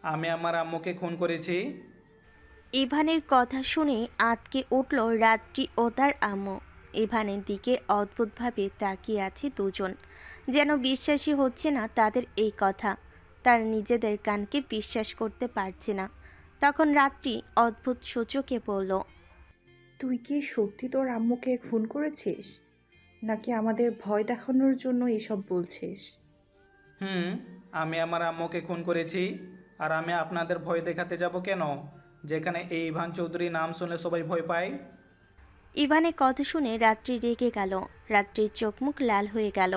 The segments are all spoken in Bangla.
আমি আমার আম্মুকে খুন করেছি। ইভানের কথা শুনে আঁতকে উঠল রাত্রি ও তার আম্মু। ইভানের দিকে অদ্ভুতভাবে তাকিয়ে আছে দুজন, যেন বিশ্বাসই হচ্ছে না তাদের এই কথা। তার নিজেদের কানকে বিশ্বাস করতে পারছে না। তখন রাত্রি অদ্ভুত সূচকে বলল, তুই কি সত্যি তোর আম্মুকে খুন করেছিস, নাকি আমাদের ভয় দেখানোর জন্য এসব বলছিস? হুম, আমি আমার আম্মুকে খুন করেছি। আর আমি আপনাদের ভয় দেখাতে যাব কেন, যেখানে এই ইভান চৌধুরী নাম শুনলে সবাই ভয় পায়? ইভানের কথা শুনে রাত্রি রেগে গেল। রাত্রির চোখ মুখ লাল হয়ে গেল।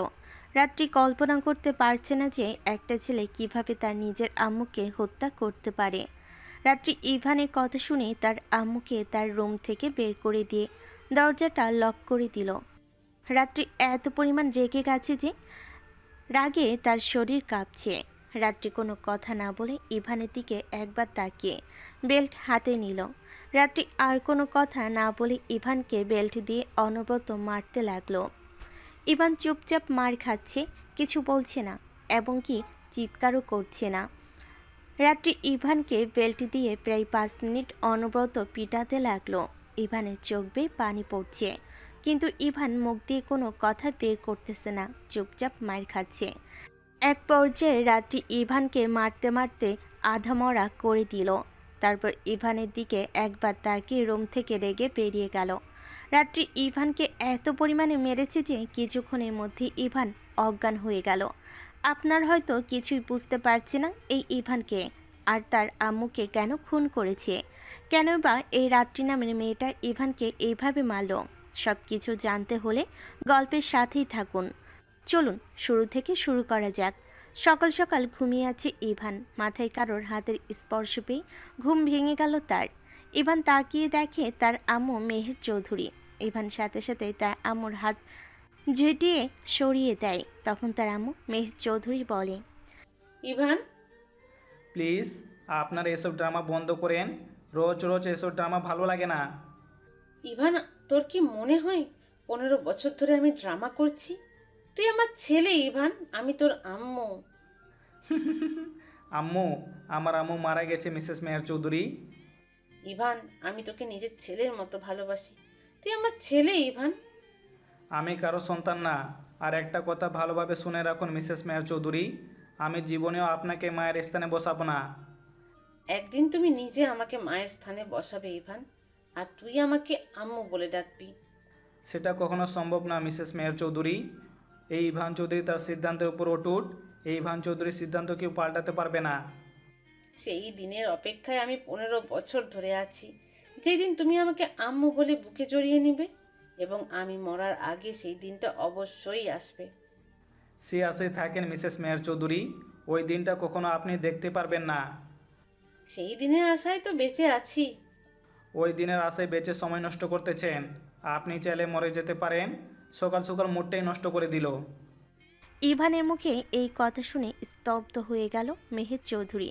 রাত্রি কল্পনা করতে পারছে না যে একটা ছেলে কিভাবে তার নিজের আম্মুকে হত্যা করতে পারে। রাত্রি ইভানের কথা শুনে তার আম্মুকে তার রুম থেকে বের করে দিয়ে দরজাটা লক করে দিল। রাত্রি এত পরিমাণ রেগে গেছে যে রাগে তার শরীর কাঁপছে। রাত্রি কোনো কথা না বলে ইভানের দিকে একবার তাকিয়ে বেল্ট হাতে নিল। রাত্রি আর কোনো কথা না বলে ইভানকে বেল্ট দিয়ে অনবরত মারতে লাগলো। ইভান চুপচাপ মার খাচ্ছে, কিছু বলছে না, এবং কি চিৎকারও করছে না। রাত্রি ইভানকে বেল্ট দিয়ে প্রায় 5 মিনিট অনবরত পিটাতে লাগলো। ইভানের চোখ বেয়ে পানি পড়ছে, কিন্তু ইভান মুখ দিয়ে কোনো কথা বের করতেছে না, চুপচাপ মার খাচ্ছে। এক পর্যায়ে রাত্রি ইভানকে মারতে মারতে আধামরা করে দিল। তারপর ইভানের দিকে একবার তাকিয়ে রুম থেকে রেগে বেরিয়ে গেল। রাত্রি ইভানকে এত পরিমাণে মেরেছে যে কিছুক্ষণের মধ্যে ইভান অজ্ঞান হয়ে গেল। আপনার হয়তো কিছুই বুঝতে পারছে না এই ইভানকে আর তার আম্মুকে কেন খুন করেছে, কেন বা এই রাত্রি নামের মেয়েটা ইভানকে এইভাবে মারল। সব কিছু জানতে হলে গল্পের সাথেই থাকুন। চলুন শুরু থেকে শুরু করা যাক। সকাল সকাল ঘুমিয়ে আছে ইভান। মাথায় কারোর হাতের স্পর্শ পেয়ে ঘুম ভেঙে গেল তার। ইভান তাকিয়ে দেখে তার আম্মু মেহের চৌধুরী। ইভান সাথে সাথে তার আম্মুর হাত ঝেঁটিয়ে সরিয়ে দেয়। তখন তার আম্মু মেহের চৌধুরী বলে, ইভান, প্লিজ, আপনারা এসব ড্রামা বন্ধ করেন। রোজ রোজ এসব ড্রামা ভালো লাগে না। ইভান, তোর কি মনে হয় 15 বছর ধরে আমি ড্রামা করছি? তুই আমার ছেলে ইভান, আমি তোর আম্মু। আম্মু? আমার আম্মু মারা গেছে মিসেস মেহের চৌধুরী। ইভান, আমি তোকে নিজের ছেলের মতো ভালোবাসি। তুই আমার ছেলে ইভান। আমি কারো সন্তান না। আর একটা কথা ভালোভাবে শুনে রাখুন মিসেস মেহের চৌধুরী, আমি জীবনেও আপনাকে মায়ের স্থানে বসাবো না। একদিন তুমি নিজে আমাকে মায়ের স্থানে বসাবে ইভান, আর তুই আমাকে আম্মু বলে ডাকবি। সেটা কখনো সম্ভব না মিসেস মেহের চৌধুরী। এই ইভান চৌধুরী তার সিদ্ধান্তের উপর অটুট। এই ইভান চৌধুরীর সিদ্ধান্ত কেউ পাল্টাতে পারবে না। সেই দিনের অপেক্ষায় আমি 15 বছর ধরে আছি, যেদিন তুমি আমাকে আম্মু বলে বুকে জড়িয়ে নিবে, এবং আমি মরার আগে সেই দিনটা অবশ্যই আসবে। সে আশায় থাকেন মিসেস মেহের চৌধুরী, ওই দিনটা কখনো আপনি দেখতে পারবেন না। সেই দিনের আশায় তো বেঁচে আছি। ওই দিনের আশায় বেঁচে সময় নষ্ট করতেছেন। আপনি চাইলে মরে যেতে পারেন। সকাল সকাল মুডটাই নষ্ট করে দিল। ইভানের মুখে এই কথা শুনে স্তব্ধ হয়ে গেল মেহের চৌধুরী।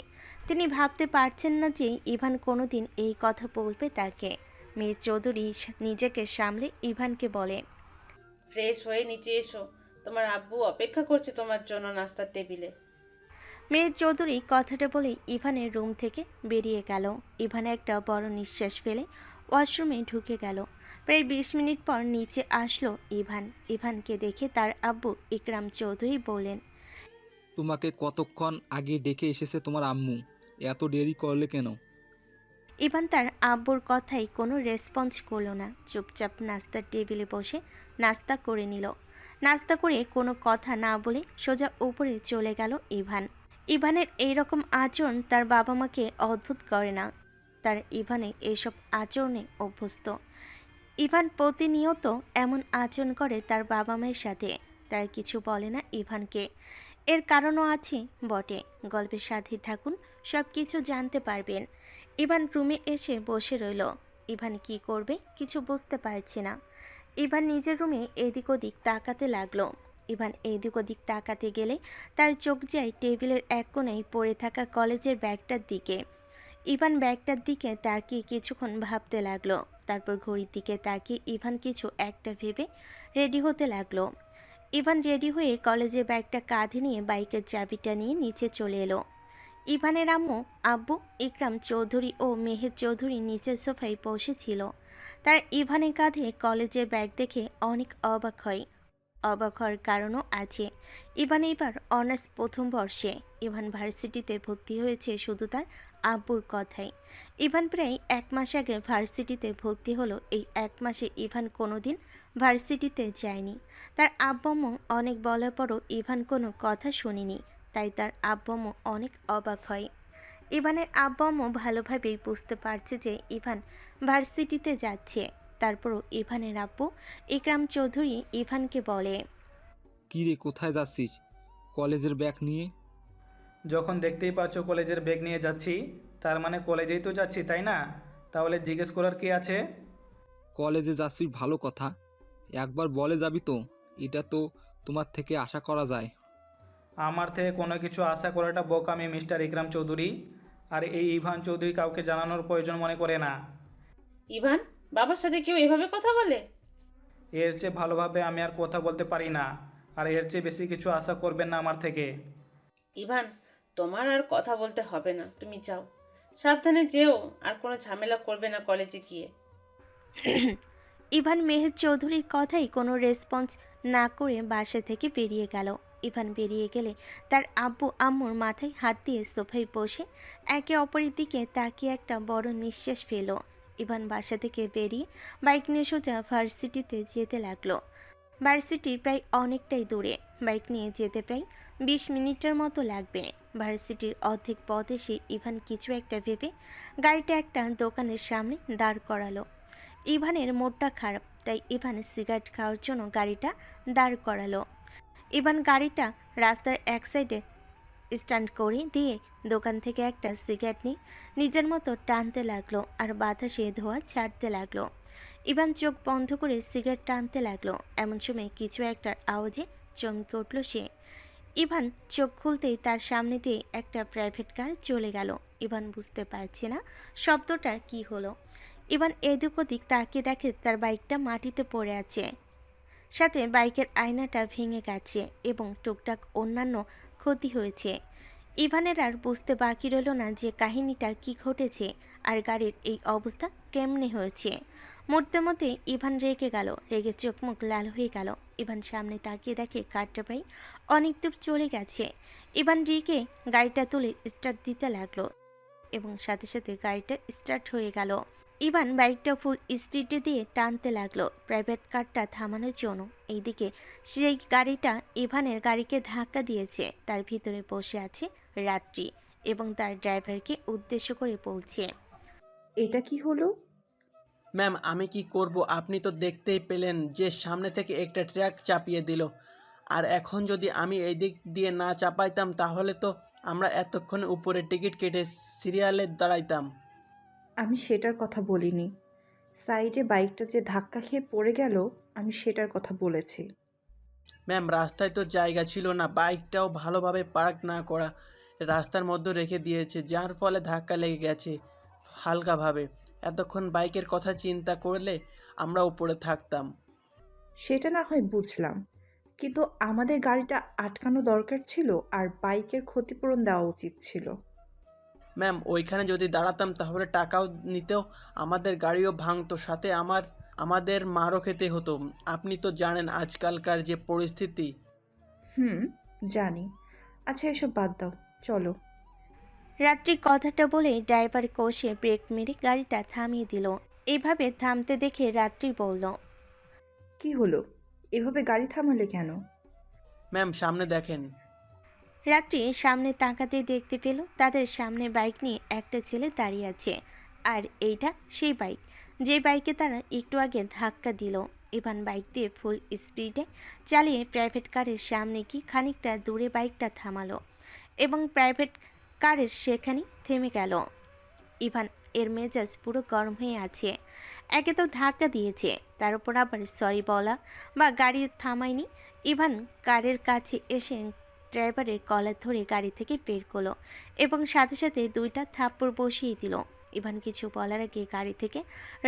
তিনি ভাবতে পারছেন না যে ইভান কোনোদিন এই কথা বলবে তাকে। মেহের চৌধুরী নিজেকে সামলে ইভানকে বলে, ফ্রেশ হয়ে নিচে এসো, তোমার আব্বু অপেক্ষা করছে তোমার জন্য নাস্তার টেবিলে। মেহের চৌধুরী কথাটা বলে ইভানের রুম থেকে বেরিয়ে গেল। ইভান একটা বড় নিঃশ্বাস ফেলে ওয়াশরুমে ঢুকে গেল। প্রায় 20 মিনিট পর নিচে আসলো ইভান। ইভানকে দেখে তার আব্বু ইকরাম চৌধুরী বললেন, তোমাকে কতক্ষণ আগে ডেকে এসেছে তোমার আম্মু, এত দেরি করলে কেন? ইভান তার আব্বুর কথাই কোনো রেসপন্স করলো না। চুপচাপ নাস্তার টেবিলে বসে নাস্তা করে নিল। নাস্তা করে কোনো কথা না বলে সোজা উপরে চলে গেল ইভান। ইভানের এইরকম আচরণ তার বাবা মাকে অদ্ভুত করে না। তার ইভানে এইসব আচরণে অভ্যস্ত। ইভান প্রতিনিয়ত এমন আচরণ করে তার বাবা মায়ের সাথে। তার কিছু বলে না ইভানকে। এর কারণও আছে বটে। গল্পের সাথে থাকুন, সব কিছু জানতে পারবেন। ইভান রুমে এসে বসে রইল। ইভান কি করবে কিছু বুঝতে পারছে না। ইভান নিজের রুমে এদিক ওদিক তাকাতে লাগলো। ইভান এদিক ওদিক তাকাতে গেলে তার চোখ যায় টেবিলের এক কোণায় পড়ে থাকা কলেজের ব্যাগটার দিকে। ইভান ব্যাগটার দিকে তাকিয়ে কিছুক্ষণ ভাবতে লাগলো। তারপর ঘড়ির দিকে তাকিয়ে ইভান কিছু একটা ভেবে রেডি হতে লাগলো। ইভান রেডি হয়ে কলেজের ব্যাগটা কাঁধে নিয়ে বাইকের চাবিটা নিয়ে নিচে চলে এলো। ইভানের আম্মু, আব্বু, ইকরাম চৌধুরী ও মেহের চৌধুরী নিচের সোফায় বসেছিল। তার ইভানের কাঁধে কলেজের ব্যাগ দেখে অনেক অবাক হয়। অবাক হওয়ার কারণও আছে। ইভান এবার অনার্স প্রথম বর্ষে। ইভান ভার্সিটিতে ভর্তি হয়েছে শুধু তার আব্বুর কথায়। ইভান প্রায় 1 মাস আগে ভার্সিটিতে ভর্তি হলো। এই 1 মাসে ইভান কোনোদিন ভার্সিটিতে যায়নি। তার আব্বু আম্মু অনেক বলার পরও ইভান কোনো কথা শুনিনি। তাই তার আব্বু আম্মু অনেক অবাক হয়। ইভানের আব্বু আম্মু ভালোভাবেই বুঝতে পারছে যে ইভান ভার্সিটিতে যাচ্ছে। তারপরও ইভানের আব্বু ইকরাম চৌধুরী ইভানকে বলে, কি রে, কোথায় যাচ্ছিস? কলেজের ব্যাগ নিয়ে? যখন দেখতেই পাচ্ছ কলেজের ব্যাগ নিয়ে যাচ্ছি, তার মানে কলেজেই তো যাচ্ছি, তাই না? তাহলে জিজ্ঞেস করার কি আছে? কলেজে যাচ্ছিস ভালো কথা, একবার বলে যাবি তো? এটা তো তোমার থেকে আশা করা যায়। আমার থেকে কোনো কিছু আশা করাটা বোকামি মিস্টার ইকরাম চৌধুরী। আর এই ইভান চৌধুরী কাউকে জানানোর প্রয়োজন মনে করে না। ইভান, বাবার সাথে কেউ এভাবে কথা বলে? এর চেয়ে ভালোভাবে আমি আর কথা বলতে পারি না। আর এর চেয়ে বেশি কিছু আশা করবেন না আমার থেকে। ইভান, তোমার আর কথা বলতে হবে না, তুমি যাও। সাবধানে যেও, আর কোনো ঝামেলা করবে না কলেজে গিয়ে। ইভান মেহের চৌধুরীর কথাই কোনো রেসপন্স না করে বাসা থেকে বেরিয়ে গেল। ইভান বেরিয়ে গেলে তার আব্বু আম্মুর মাথায় হাত দিয়ে সোফায় বসে একে অপরের দিকে তাকিয়ে একটা বড় নিঃশ্বাস ফেল। ইভান বাসা থেকে বেরিয়ে বাইক নিয়ে সোজা ভার্সিটিতে যেতে লাগলো। ভার্সিটির প্রায় অনেকটাই দূরে। বাইক নিয়ে যেতে প্রায় 20 মিনিটের মতো লাগবে। ভার্সিটির অর্ধেক পথ এসে ইভান কিছু একটা ভেবে গাড়িটা একটা দোকানের সামনে দাঁড় করালো। ইভানের মুডটা খারাপ, তাই ইভান সিগারেট খাওয়ার জন্য গাড়িটা দাঁড় করালো। ইভান গাড়িটা রাস্তার এক সাইডে স্ট্যান্ড করে দিয়ে দোকান থেকে একটা সিগারেট নিয়ে নিজের মতো টানতে লাগলো আর বাতাসে ধোঁয়া ছাড়তে লাগলো। ইভান চোখ বন্ধ করে সিগারেট টানতে লাগলো। এমন সময় কিছু একটা আওয়াজে চমকে উঠল সে। ইভান চোখ খুলতেই তার সামনে দিয়ে একটা প্রাইভেট কার চলে গেল। ইভান বুঝতে পারছে না শব্দটা কি হলো। ইভান এদিক ওদিক তাকিয়ে দেখে তার বাইকটা মাটিতে পড়ে আছে, সাথে বাইকের আয়নাটা ভেঙে গেছে এবং টুকটাক অন্যান্য ক্ষতি হয়েছে। ইভানের আর বুঝতে বাকি রইল না যে কাহিনীটা কি ঘটেছে আর গাড়ির এই অবস্থা কেমনে হয়েছে। মুহূর্তের মধ্যে ইভান রেগে গেল, রেগে চোখ মুখ লাল হয়ে গেল। ইভান সামনে তাকিয়ে দেখে কারটা প্রায় অনেক দূর চলে গেছে। ইভান রেগে গাড়িটা তুলে স্টার্ট দিতে লাগলো এবং সাথে সাথে গাড়িটা স্টার্ট হয়ে গেল। ইভান বাইকটা ফুল স্পিডে দিয়ে টানতে লাগলো প্রাইভেট কারটা থামানোর জন্য। এইদিকে সেই গাড়িটা ইভানের গাড়িকে ধাক্কা দিয়েছে। তার ভিতরে বসে আছে রাত্রি এবং তার ড্রাইভারকে উদ্দেশ্য করে বলছে, এটা কি হলো? ম্যাম, আমি কি করব? আপনি তো দেখতেই পেলেন যে সামনে থেকে একটা ট্রাক চাপিয়ে দিল। আর এখন যদি আমি এই দিক দিয়ে না চাপাইতাম তাহলে তো আমরা এতক্ষণে উপরে টিকিট কেটে সিরিয়ালে দাঁড়াইতাম। আমি সেটার কথা বলিনি। সাইডে বাইকটা যে ধাক্কা খেয়ে পড়ে গেল, আমি সেটার কথা বলেছি। ম্যাম, রাস্তায় তো জায়গা ছিল না, বাইকটাও ভালোভাবে পার্ক না করা, রাস্তার মধ্যে রেখে দিয়েছে, যার ফলে ধাক্কা লেগে গেছে হালকাভাবে। এতক্ষণ বাইকের কথা চিন্তা করলে আমরা উপরে থাকতাম। সেটা না হয় বুঝলাম, কিন্তু আমাদের গাড়িটা আটকানো দরকার ছিল আর বাইকের ক্ষতিপূরণ দেওয়া উচিত ছিল। ম্যাম, ওইখানে যদি দাঁড়াতাম তাহলে টাকাও নিতেও, আমাদের গাড়িও ভাঙতো, সাথে আমাদের মারও খেতে হতো। আপনি তো জানেন আজকালকার যে পরিস্থিতি। জানি। আচ্ছা, এসব বাদ দাও, চলো। রাত্রি কথাটা বলে ড্রাইভার কষে ব্রেক মেরে গাড়িটা থামিয়ে দিল। এইভাবে থামতে দেখে রাত্রি বলল, কি হলো? এভাবে গাড়ি থামালে কেন? ম্যাম, সামনে দেখেন। রাত্রি সামনে তাকাতে দেখতে পেল তাদের সামনে বাইক নিয়ে একটা ছেলে দাঁড়িয়ে আছে। আর এইটা সেই বাইক যে বাইকে তারা একটু আগে ধাক্কা দিল। ইভান বাইক দিয়ে ফুল স্পিডে চালিয়ে প্রাইভেট কারের সামনে গিয়ে খানিকটা দূরে বাইকটা থামালো এবং প্রাইভেট কারের সেখানে থেমে গেল। ইভান এর মেজাজ পুরো গরম হয়ে আছে। একে তো ধাক্কা দিয়েছে, তার উপর আবার সরি বলা বা গাড়ি থামায়নি। ইভান কারের কাছে এসে ড্রাইভারের কলার ধরে গাড়ি থেকে বের করলো এবং সাথে সাথে 2টা থাপ্পড় বসিয়ে দিল। ইভান কিছু বলার আগে গাড়ি থেকে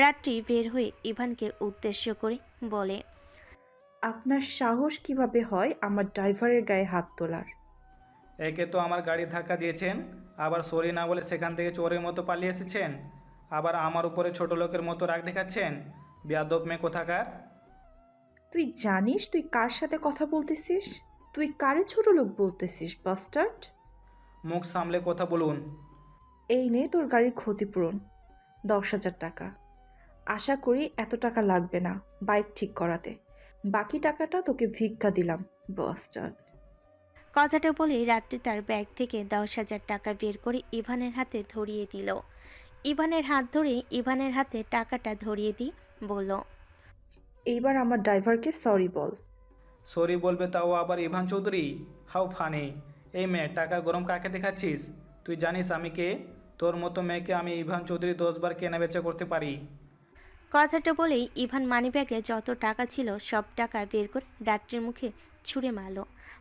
রাত্রি বের হয়ে ইভানকে উদ্দেশ্য করে বলে, আপনার সাহস কিভাবে হয় আমার ড্রাইভারের গায়ে হাত তোলার? একে তো আমার গাড়ি ধাক্কা দিয়েছেন, আবার সরি না বলে সেখান থেকে চোরের মতো পালিয়ে এসেছেন, আবার আমার উপরে ছোট লোকের মতো রাগ দেখাচ্ছেন। বেয়াদব মেয়ে কোথাকার! তুই জানিস তুই কার সাথে কথা বলতেছিস? তুই কারে ছোট লোক বলতেছিস বাস্টার্ড? মুখ সামলে কথা বলুন। এই নে তোর গাড়ির ক্ষতিপূরণ, 10,000 টাকা। আশা করি এত টাকা লাগবে না বাইক ঠিক করাতে। বাকি টাকাটা তোকে ভিক্ষা দিলাম বাস্টার্ড। কথাটা বলেই রাত্রি তার ব্যাগ থেকে 10,000 টাকা বের করে ইভানের হাতে ধরিয়ে দিল। ইভানের হাত ধরে ইভানের হাতে টাকাটা ধরিয়ে দিয়ে বলল, এইবার আমার ড্রাইভারকে সরি বল। সরি বলবে তাও আবার ইভান চৌধুরী? How funny! এই মেয়ে, টাকা গরম কাকে দেখাচ্ছিস? তুই জানিস আমি কে? তোর মতো মেয়েকে আমি ইভান চৌধুরী 10 বার কেনা বেচা করতে পারি। কথাটা বলেই ইভান মানিব্যাগে যত টাকা ছিল সব টাকা বের করে রাত্রির মুখে ছুঁড়ে মারল।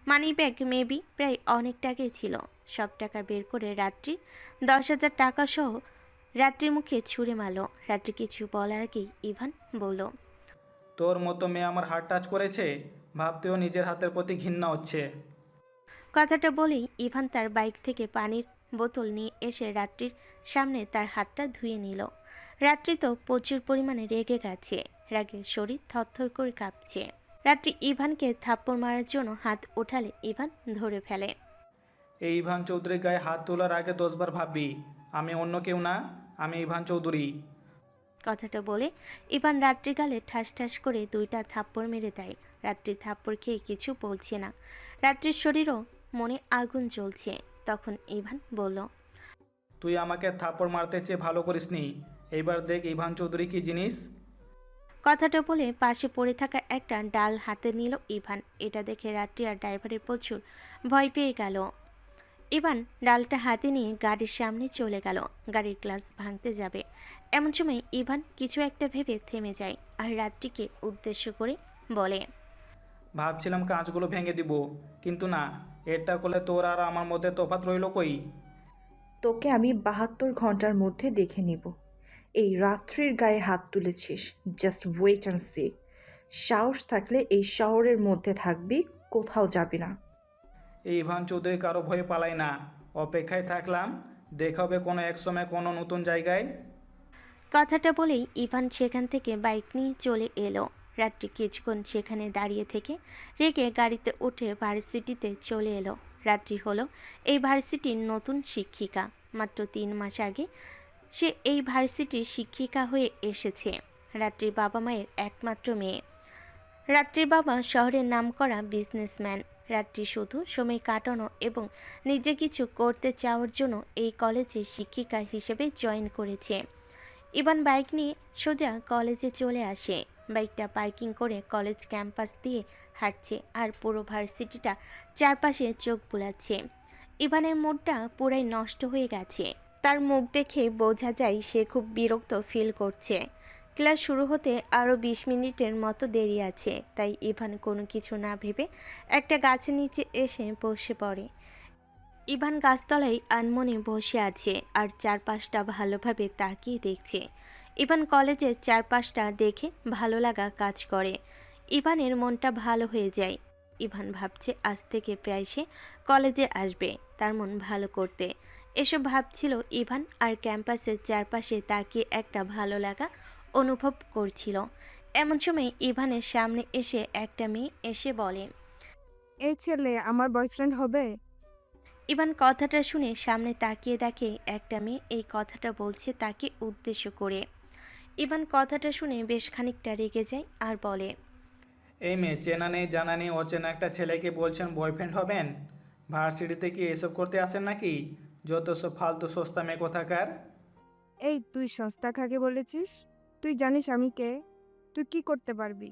মানিব্যাগ মেবি প্রায় অনেক টাকাই ছিল। সব টাকা বের করে রাত্রি 10,000 টাকা সহ রাত্রির মুখে ছুঁড়ে মারল। রাত্রি কিছু বলার আগেই ইভান বলল, তোর মতো মেয়ে আমার হাত টাচ করেছে, ভাবতেও নিজের হাতের প্রতি ঘৃণা হচ্ছে। কথাটা বলেই ইভান তার বাইক থেকে পানির বোতল নিয়ে এসে রাত্রির সামনে তার হাতটা ধুয়ে নিল। রাত্রি তো প্রচুর পরিমাণে রেগে গেছে, রাগে শরীর থরথর করে কাঁপছে। রাত্রি ইভানকে থাপ্পড় মারার জন্য হাত ওঠালে ইভান ধরে ফেলে। এই ইভান চৌধুরীর গায়ে হাত তোলার আগে 10 বার ভাববি। আমি অন্য কেউ না, আমি ইভান চৌধুরী। কথাটা বলে ইভান রাত্রি গালে ঠাস ঠাস করে 2টা থাপ্পড় মেরে দেয়। রাত্রি থাপ্পড় খেয়ে কিছু বলছে না। রাত্রির শরীরও মনে আগুন জ্বলছে। তখন ইভান বলল, তুই আমাকে থাপ্পড় মারতে চেয়ে ভালো করিসনি। এইবার দেখ ইভান চৌধুরী কি জিনিস। কথাটা বলে পাশে পড়ে থাকা একটা ডাল হাতে নিল ইভান। এটা দেখে রাত্রি আর ড্রাইভারের প্রচুর ভয় পেয়ে গেল। ইভান ডালটা হাতে নিয়ে গাড়ির সামনে চলে গেল। গাড়ির গ্লাস ভাঙতে যাবে, এমন সময় ইভান কিছু একটা ভেবে থেমে যায় আর রাত্রিকে উদ্দেশ্য করে বলে, ভাবছিলাম কাঁচগুলো ভেঙে দিব, কিন্তু না, এটা করলে তোর আর আমার মধ্যে তফাৎ রইল কই? তোকে আমি 72 ঘন্টার মধ্যে দেখে নিব। এই রাত্রির গায়ে হাত তুলেছিস, জাস্ট ওয়েট অ্যান্ড সি। সাহস থাকলে এই শহরের মধ্যে থাকবি, কোথাও যাবি না। এই ইভান চৌধুরী কারো ভয়ে পালায় না। অপেক্ষায় থাকলাম, দেখা হবে কোনো এক সময় কোনো নতুন জায়গায়। কথাটা বলেই ইভান সেখান থেকে বাইক নিয়ে চলে এলো। রাত্রি কিছুক্ষণ সেখানে দাঁড়িয়ে থেকে রেগে গাড়িতে উঠে ভার্সিটিতে চলে এলো। রাত্রি হলো এই ভার্সিটির নতুন শিক্ষিকা। মাত্র 3 মাস আগে সে এই ভার্সিটির শিক্ষিকা হয়ে এসেছে। রাত্রির বাবা মায়ের একমাত্র মেয়ে। রাত্রির বাবা শহরের নামকরা বিজনেসম্যান। রাত্রি শুধু সময় কাটানো এবং নিজে কিছু করতে চাওয়ার জন্য এই কলেজে শিক্ষিকা হিসেবে জয়েন করেছে। ইভান বাইক নিয়ে সোজা কলেজে চলে আসে। বাইকটা পার্কিং করে কলেজ ক্যাম্পাস দিয়ে হাঁটছে আর পুরো ভার্সিটিটা চারপাশে চোখ বুলাচ্ছে। ইভানের মুডটা পুরাই নষ্ট হয়ে গেছে। তার মুখ দেখে বোঝা যায় সে খুব বিরক্ত ফিল করছে। ক্লাস শুরু হতে আরও 20 মিনিটের মতো দেরি আছে, তাই ইভান কোনো কিছু না ভেবে একটা গাছের নিচে এসে বসে পড়ে। ইভান গাছতলায় আনমনে বসে আছে আর চারপাশটা ভালোভাবে তাকিয়ে দেখছে। ইভান কলেজের চারপাশটা দেখে ভালো লাগা কাজ করে। ইভানের মনটা ভালো হয়ে যায়। ইভান ভাবছে আজ থেকে প্রায় সে কলেজে আসবে তার মন ভালো করতে। এসব ভাবছিল ইভান আর ক্যাম্পাসের চারপাশে তাকিয়ে একটা ভালো লাগা অনুভব করছিল। এমন সময় ইভানের সামনে এসে একটা মেয়ে এসে বলে, এই ছেলে আমার বয়ফ্রেন্ড হবে? ইভান কথাটা শুনে সামনে তাকিয়ে দেখে একটা মেয়ে এই কথাটা বলছে তাকে উদ্দেশ্য করে। ইভান কথাটা শুনে বেশ খানিকটা রেগে যায় আর বলে, এই মেয়ে, চেনা নেই জানা নেই অচেনা একটা ছেলেকে বলছেন বয়ফ্রেন্ড হবেন? ভার্সিটিতে কি এসব করতে আসেন নাকি? যত সব ফালতু সস্তা মেয়ে কোথাকার! এই তুই সস্তা খাকে বলেছিস? তুই জানিস আমি কে? তুই কি করতে পারবি?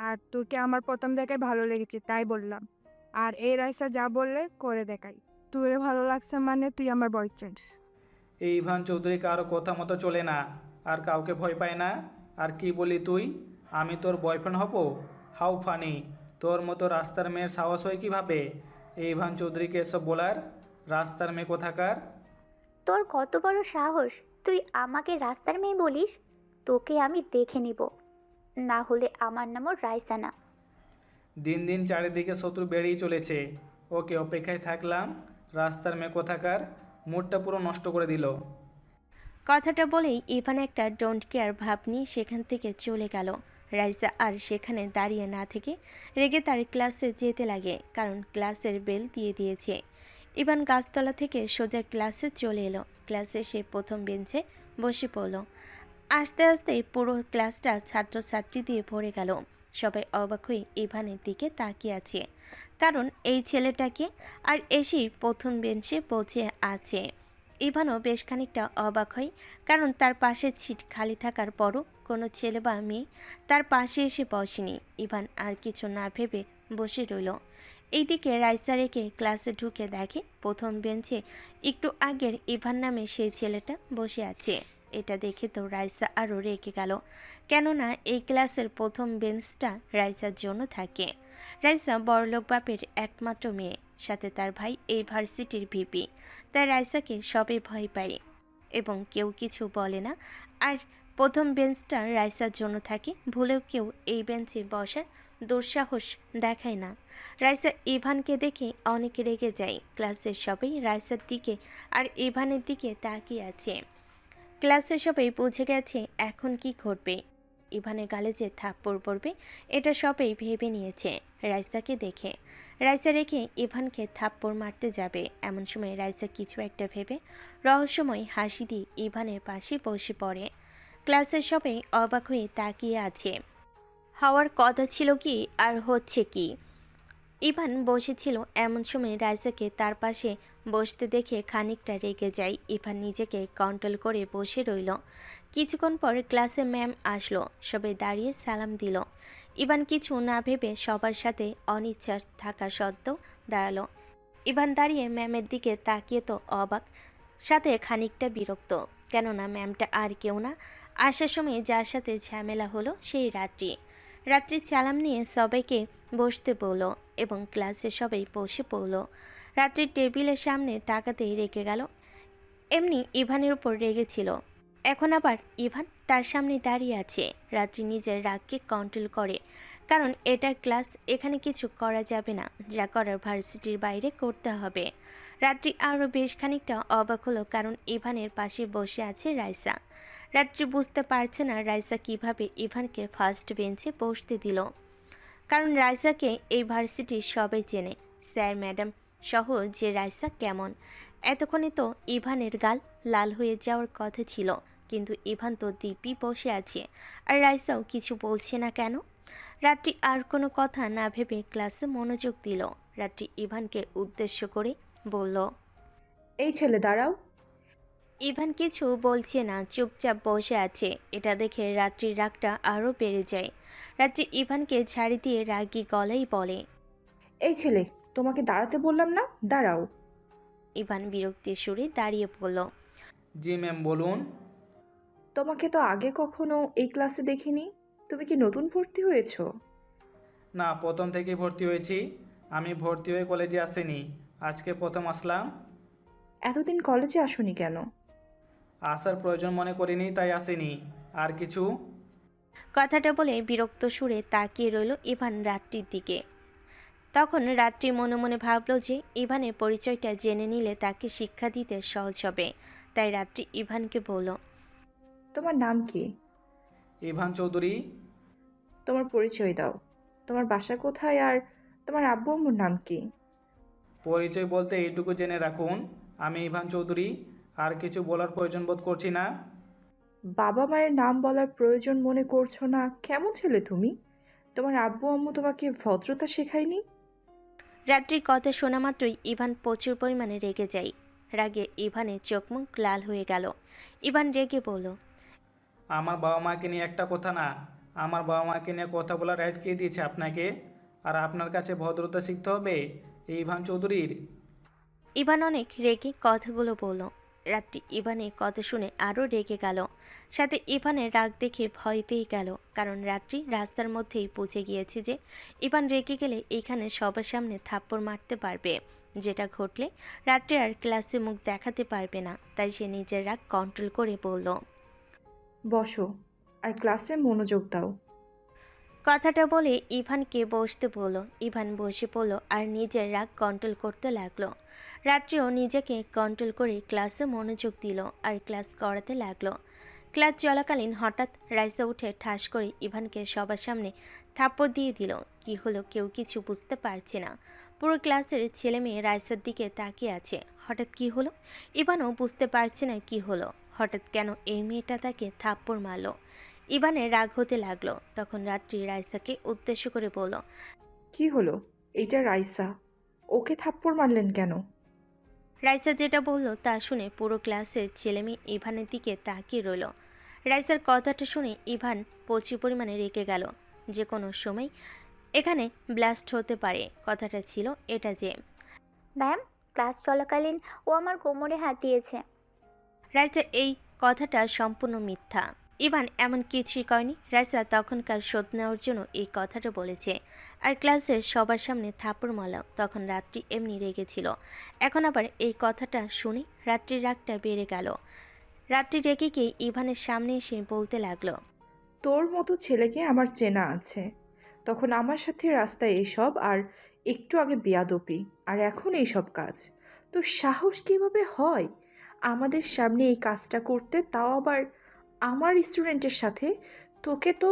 আর তোকে আমার প্রথম দেখায় ভালো লেগেছে তাই বললাম। আর এই রাইসা যা বললে করে দেখাই। তোর ভালো লাগছে মানে তুই আমার বয়ফ্রেন্ড। এই ইভান চৌধুরী কারো কথা মতো চলে না, আর কাউকে ভয় পায় না। আর কি বলি তুই, আমি তোর বয়ফ্রেন্ড হব? How funny! তোর মতো রাস্তার মেয়ের সাহস হয় কীভাবে এই ইভান চৌধুরীকে এসব বলার? রাস্তার মেয়ে কোথাকার! তোর কত বড় সাহস তুই আমাকে রাস্তার মেয়ে বলিস? তোকে আমি দেখে নিব, না হলে আমার নামও রাইসানা। দিন দিন চারিদিকে শত্রু বেড়েই চলেছে। ওকে অপেক্ষায় থাকলাম, রাস্তার মেয়ে কোথাকার মুডটা পুরো নষ্ট করে দিল। কথাটা বলেই ইভান একটা ডোন্ট কেয়ার ভাব নিয়ে সেখান থেকে চলে গেল। রাইসা আর সেখানে দাঁড়িয়ে না থেকে রেগে তার ক্লাসে যেতে লাগে, কারণ ক্লাসের বেল দিয়ে দিয়েছে। ইভান গাছতলা থেকে সোজা ক্লাসে চলে এলো। ক্লাসে সে প্রথম বেঞ্চে বসে পড়ল। আস্তে আস্তে পুরো ক্লাসটা ছাত্রছাত্রী দিয়ে ভরে গেল। সবাই অবাক হয়ে ইভানের দিকে তাকিয়ে আছে, কারণ এই ছেলেটাকে আর এসেই প্রথম বেঞ্চে পৌঁছে আছে। ইভানও বেশ খানিকটা অবাক হয়, কারণ তার পাশে সিট খালি থাকার পরও কোনো ছেলে বা মেয়ে তার পাশে এসে বসেনি। ইভান আর কিছু না ভেবে বসে রইল। এইদিকে রাইসা রেখে ক্লাসে ঢুকে দেখে প্রথম বেঞ্চে একটু আগের ইভান নামে সেই ছেলেটা বসে আছে। এটা দেখে তো রাইসা আরও রেগে গেল, কেননা এই ক্লাসের প্রথম বেঞ্চটা রাইসার জন্য থাকে। রাইসা বড়লোক বাপের একমাত্র মেয়ে, সাথে তার ভাই এই ভার্সিটির ভিপি, তাই রাইসাকে সবে ভয় পায় এবং কেউ কিছু বলে না। আর প্রথম বেঞ্চটা রাইসার জন্য থাকে, ভুলেও কেউ এই বেঞ্চে বসার দুঃসাহস দেখায় না। রাইসা ইভানকে দেখে অনেক রেগে যায়। ক্লাসের সবাই রাইসার দিকে আর ইভানের দিকে তাকিয়ে আছে। ক্লাসে সবাই বুঝে গেছে এখন কি ঘটবে। ইভানের গালে যে থাপ্পড় পড়বে এটা সবাই ভেবে নিয়েছে রাইসাকে দেখে। রাইসা রেখে ইভানকে থাপ্পড় মারতে যাবে, এমন সময় রাইসা কিছু একটা ভেবে রহস্যময় হাসি দিয়ে ইভানের পাশে বসে পড়ে। ক্লাসের সবাই অবাক হয়ে তাকিয়ে আছে। হওয়ার কথা ছিল কি আর হচ্ছে কি। ইভান বসেছিল, এমন সময় রাইসাকে তার পাশে বসতে দেখে খানিকটা রেগে যায়। ইভান নিজেকে কন্ট্রোল করে বসে রইল। কিছুক্ষণ পর ক্লাসে ম্যাম আসলো, সবাই দাঁড়িয়ে সালাম দিল। ইভান কিছু না ভেবে সবার সাথে অনিচ্ছা থাকা সত্ত্বেও দাঁড়ালো। ইভান দাঁড়িয়ে ম্যামের দিকে তাকিয়ে তো অবাক, সাথে খানিকটা বিরক্ত, কেননা ম্যামটা আর কেউ না, আসার সময় যার সাথে ঝামেলা হলো সেই রাত্রি সালাম নিয়ে সবাইকে বসতে বলল এবং ক্লাসে সবাই বসে পড়ল। রাত্রির টেবিলের সামনে তাকাতেই রেগে গেল। এমনি ইভানের উপর রেগেছিল, এখন আবার ইভান তার সামনে দাঁড়িয়ে আছে। রাত্রি নিজের রাগকে কন্ট্রোল করে, কারণ এটা ক্লাস, এখানে কিছু করা যাবে না, যা করার ভার্সিটির বাইরে করতে হবে। রাত্রি আরও বেশ খানিকটা অবাক হলো, কারণ ইভানের পাশে বসে আছে রাইসা। রাত্রি বুঝতে পারছে না রাইসা কিভাবে ইভানকে ফার্স্ট বেঞ্চে বসতে দিল, কারণ রাইসাকে এই ভার্সিটির সবাই চেনে, স্যার ম্যাডাম সহ, যে রাইসা কেমন। এতক্ষণে তো ইভানের গাল লাল হয়ে যাওয়ার কথা ছিল, কিন্তু ইভান তো দিব্যি বসে আছে আর রাইসাও কিছু বলছে না কেন। রাত্রি আর কোনো কথা না ভেবে ক্লাসে মনোযোগ দিল। রাত্রি ইভানকে উদ্দেশ্য করে বলল, এই ছেলে দাঁড়াও। ইভান কিছু বলছে না, চুপচাপ বসে আছে। এটা দেখে রাত্রির রাগটা আরও বেড়ে যায়। রাত্রি ইভানকে ঝাড়ি দিয়ে রাগী গলায় বলে, এই ছেলে, তোমাকে দাঁড়াতে বললাম না, দাঁড়াও। ইভান বিরক্তির সুরে দাঁড়িয়ে পড়ল। জি ম্যাম বলুন। তোমাকে তো আগে কখনো এই ক্লাসে দেখিনি। তুমি কি নতুন ভর্তি হয়েছো? না, প্রথম থেকেই ভর্তি হয়েছি। আমি ভর্তি হয়ে কলেজে আসিনি, আজকে প্রথম আসলাম। এতদিন কলেজে আসোনি কেন? আসার প্রয়োজন মনে করিনি, তাই আসিনি। আর কিছু? কথাটা বলে বিরক্ত সুরে তাকিয়ে রইল ইভান রাত্রির দিকে। তখন রাত্রি মনে মনে ভাবল যে ইভানের পরিচয়টা জেনে নিলে তাকে শিক্ষা দিতে সহজ হবে, তাই রাত্রি ইভানকে বলল, তোমার নাম কি? ইভান চৌধুরী। তোমার পরিচয় দাও। তোমার বাসা কোথায় আর তোমার আব্বু আম্মুর নাম কি? পরিচয় বলতে এইটুকু জেনে রাখুন, আমি ইভান চৌধুরী, আর কিছু বলার প্রয়োজন বোধ করছি না। বাবা মায়ের নাম বলার প্রয়োজন মনে করছো না? কেমন ছেলে তুমি? তোমার আব্বু আম্মু তোমাকে ভদ্রতা শেখায়নি? রাত্রির কথা শোনা মাত্রই ইভান প্রচুর পরিমাণে রেগে যায়। রাগে ইভানের চোখ মুখ লাল হয়ে গেল। ইভান রেগে বলল, আমার বাবা মাকে নিয়ে একটা কথা না, আমার বাবা মাকে নিয়ে কথা বলার রাইট কে দিয়েছে আপনাকে? আর আপনার কাছে ভদ্রতা শিখতে হবে এই ইভান চৌধুরীর? ইভান অনেক রেগে কথাগুলো বলল। রাত্রি ইভানের কথা শুনে আরও রেগে গেল, সাথে ইভানের রাগ দেখে ভয় পেয়ে গেল, কারণ রাত্রি রাস্তার মধ্যেই বুঝে গিয়েছে যে ইভান রেগে গেলে এখানে সবার সামনে থাপ্পড় মারতে পারবে, যেটা ঘটলে রাত্রি আর ক্লাসে মুখ দেখাতে পারবে না। তাই সে নিজের রাগ কন্ট্রোল করে বলল, বসো আর ক্লাসে মনোযোগ দাও। কথাটা বলে ইভানকে বসতে বলল। ইভান বসে পড়ল আর নিজের রাগ কন্ট্রোল করতে লাগলো। রাত্রিও নিজেকে কন্ট্রোল করে ক্লাসে মনোযোগ দিল আর ক্লাস করাতে লাগলো। ক্লাস চলাকালীন হঠাৎ রাইসা উঠে ঠাস করে ইভানকে সবার সামনে থাপ্পড় দিয়ে দিল। কি হলো কেউ কিছু বুঝতে পারছে না। পুরো ক্লাসের ছেলে মেয়ে রাইসার দিকে তাকিয়ে আছে। হঠাৎ কি হলো? ইভানও বুঝতে পারছে না কি হলো। হঠাৎ কেন এই মেয়েটা তাকে থাপ্পড় মারলো। ইভানের রাগ হতে লাগলো। তখন রাত্রি রাইসাকে উদ্দেশ্য করে বলল, কি হলো? এইটা রাইসা, ওকে থাপ্পড় মারলেন কেন? রাইসা যেটা বলল তা শুনে পুরো ক্লাসের ছেলেমেয়ে ইভানের দিকে তাকিয়ে রইল। রাইসার কথাটা শুনে ইভান প্রচুর পরিমাণে রেগে গেল। যে কোনো সময় এখানে ব্লাস্ট হতে পারে। কথাটা ছিল এটা যে ম্যাম, ক্লাস চলাকালীন ও আমার কোমরে হাত দিয়েছে। রাইসা এই কথাটা সম্পূর্ণ মিথ্যা। ইভান এমন কিছুই করেনি। রাইসা তখনকার শোধ নেওয়ার জন্য এই কথাটা বলেছে আর ক্লাসের সবার সামনে থাপ্পড় মারল। তখন রাত্রি এমনি রেগেছিল। এখন আবার এই কথাটা শুনে রাত্রির রাগটা বেড়ে গেল। রাত্রি রেগে গিয়ে ইভানের সামনে এসে বলতে লাগলো, তোর মতো ছেলেকে আমার চেনা আছে। তখন আমার সাথে রাস্তায় এসব, আর একটু আগে বেয়াদপি, আর এখন এইসব কাজ। তোর সাহস কিভাবে হয় আমাদের সামনে এই কাজটা করতে, তাও আবার আমার স্টুডেন্টের সাথে? তোকে তো...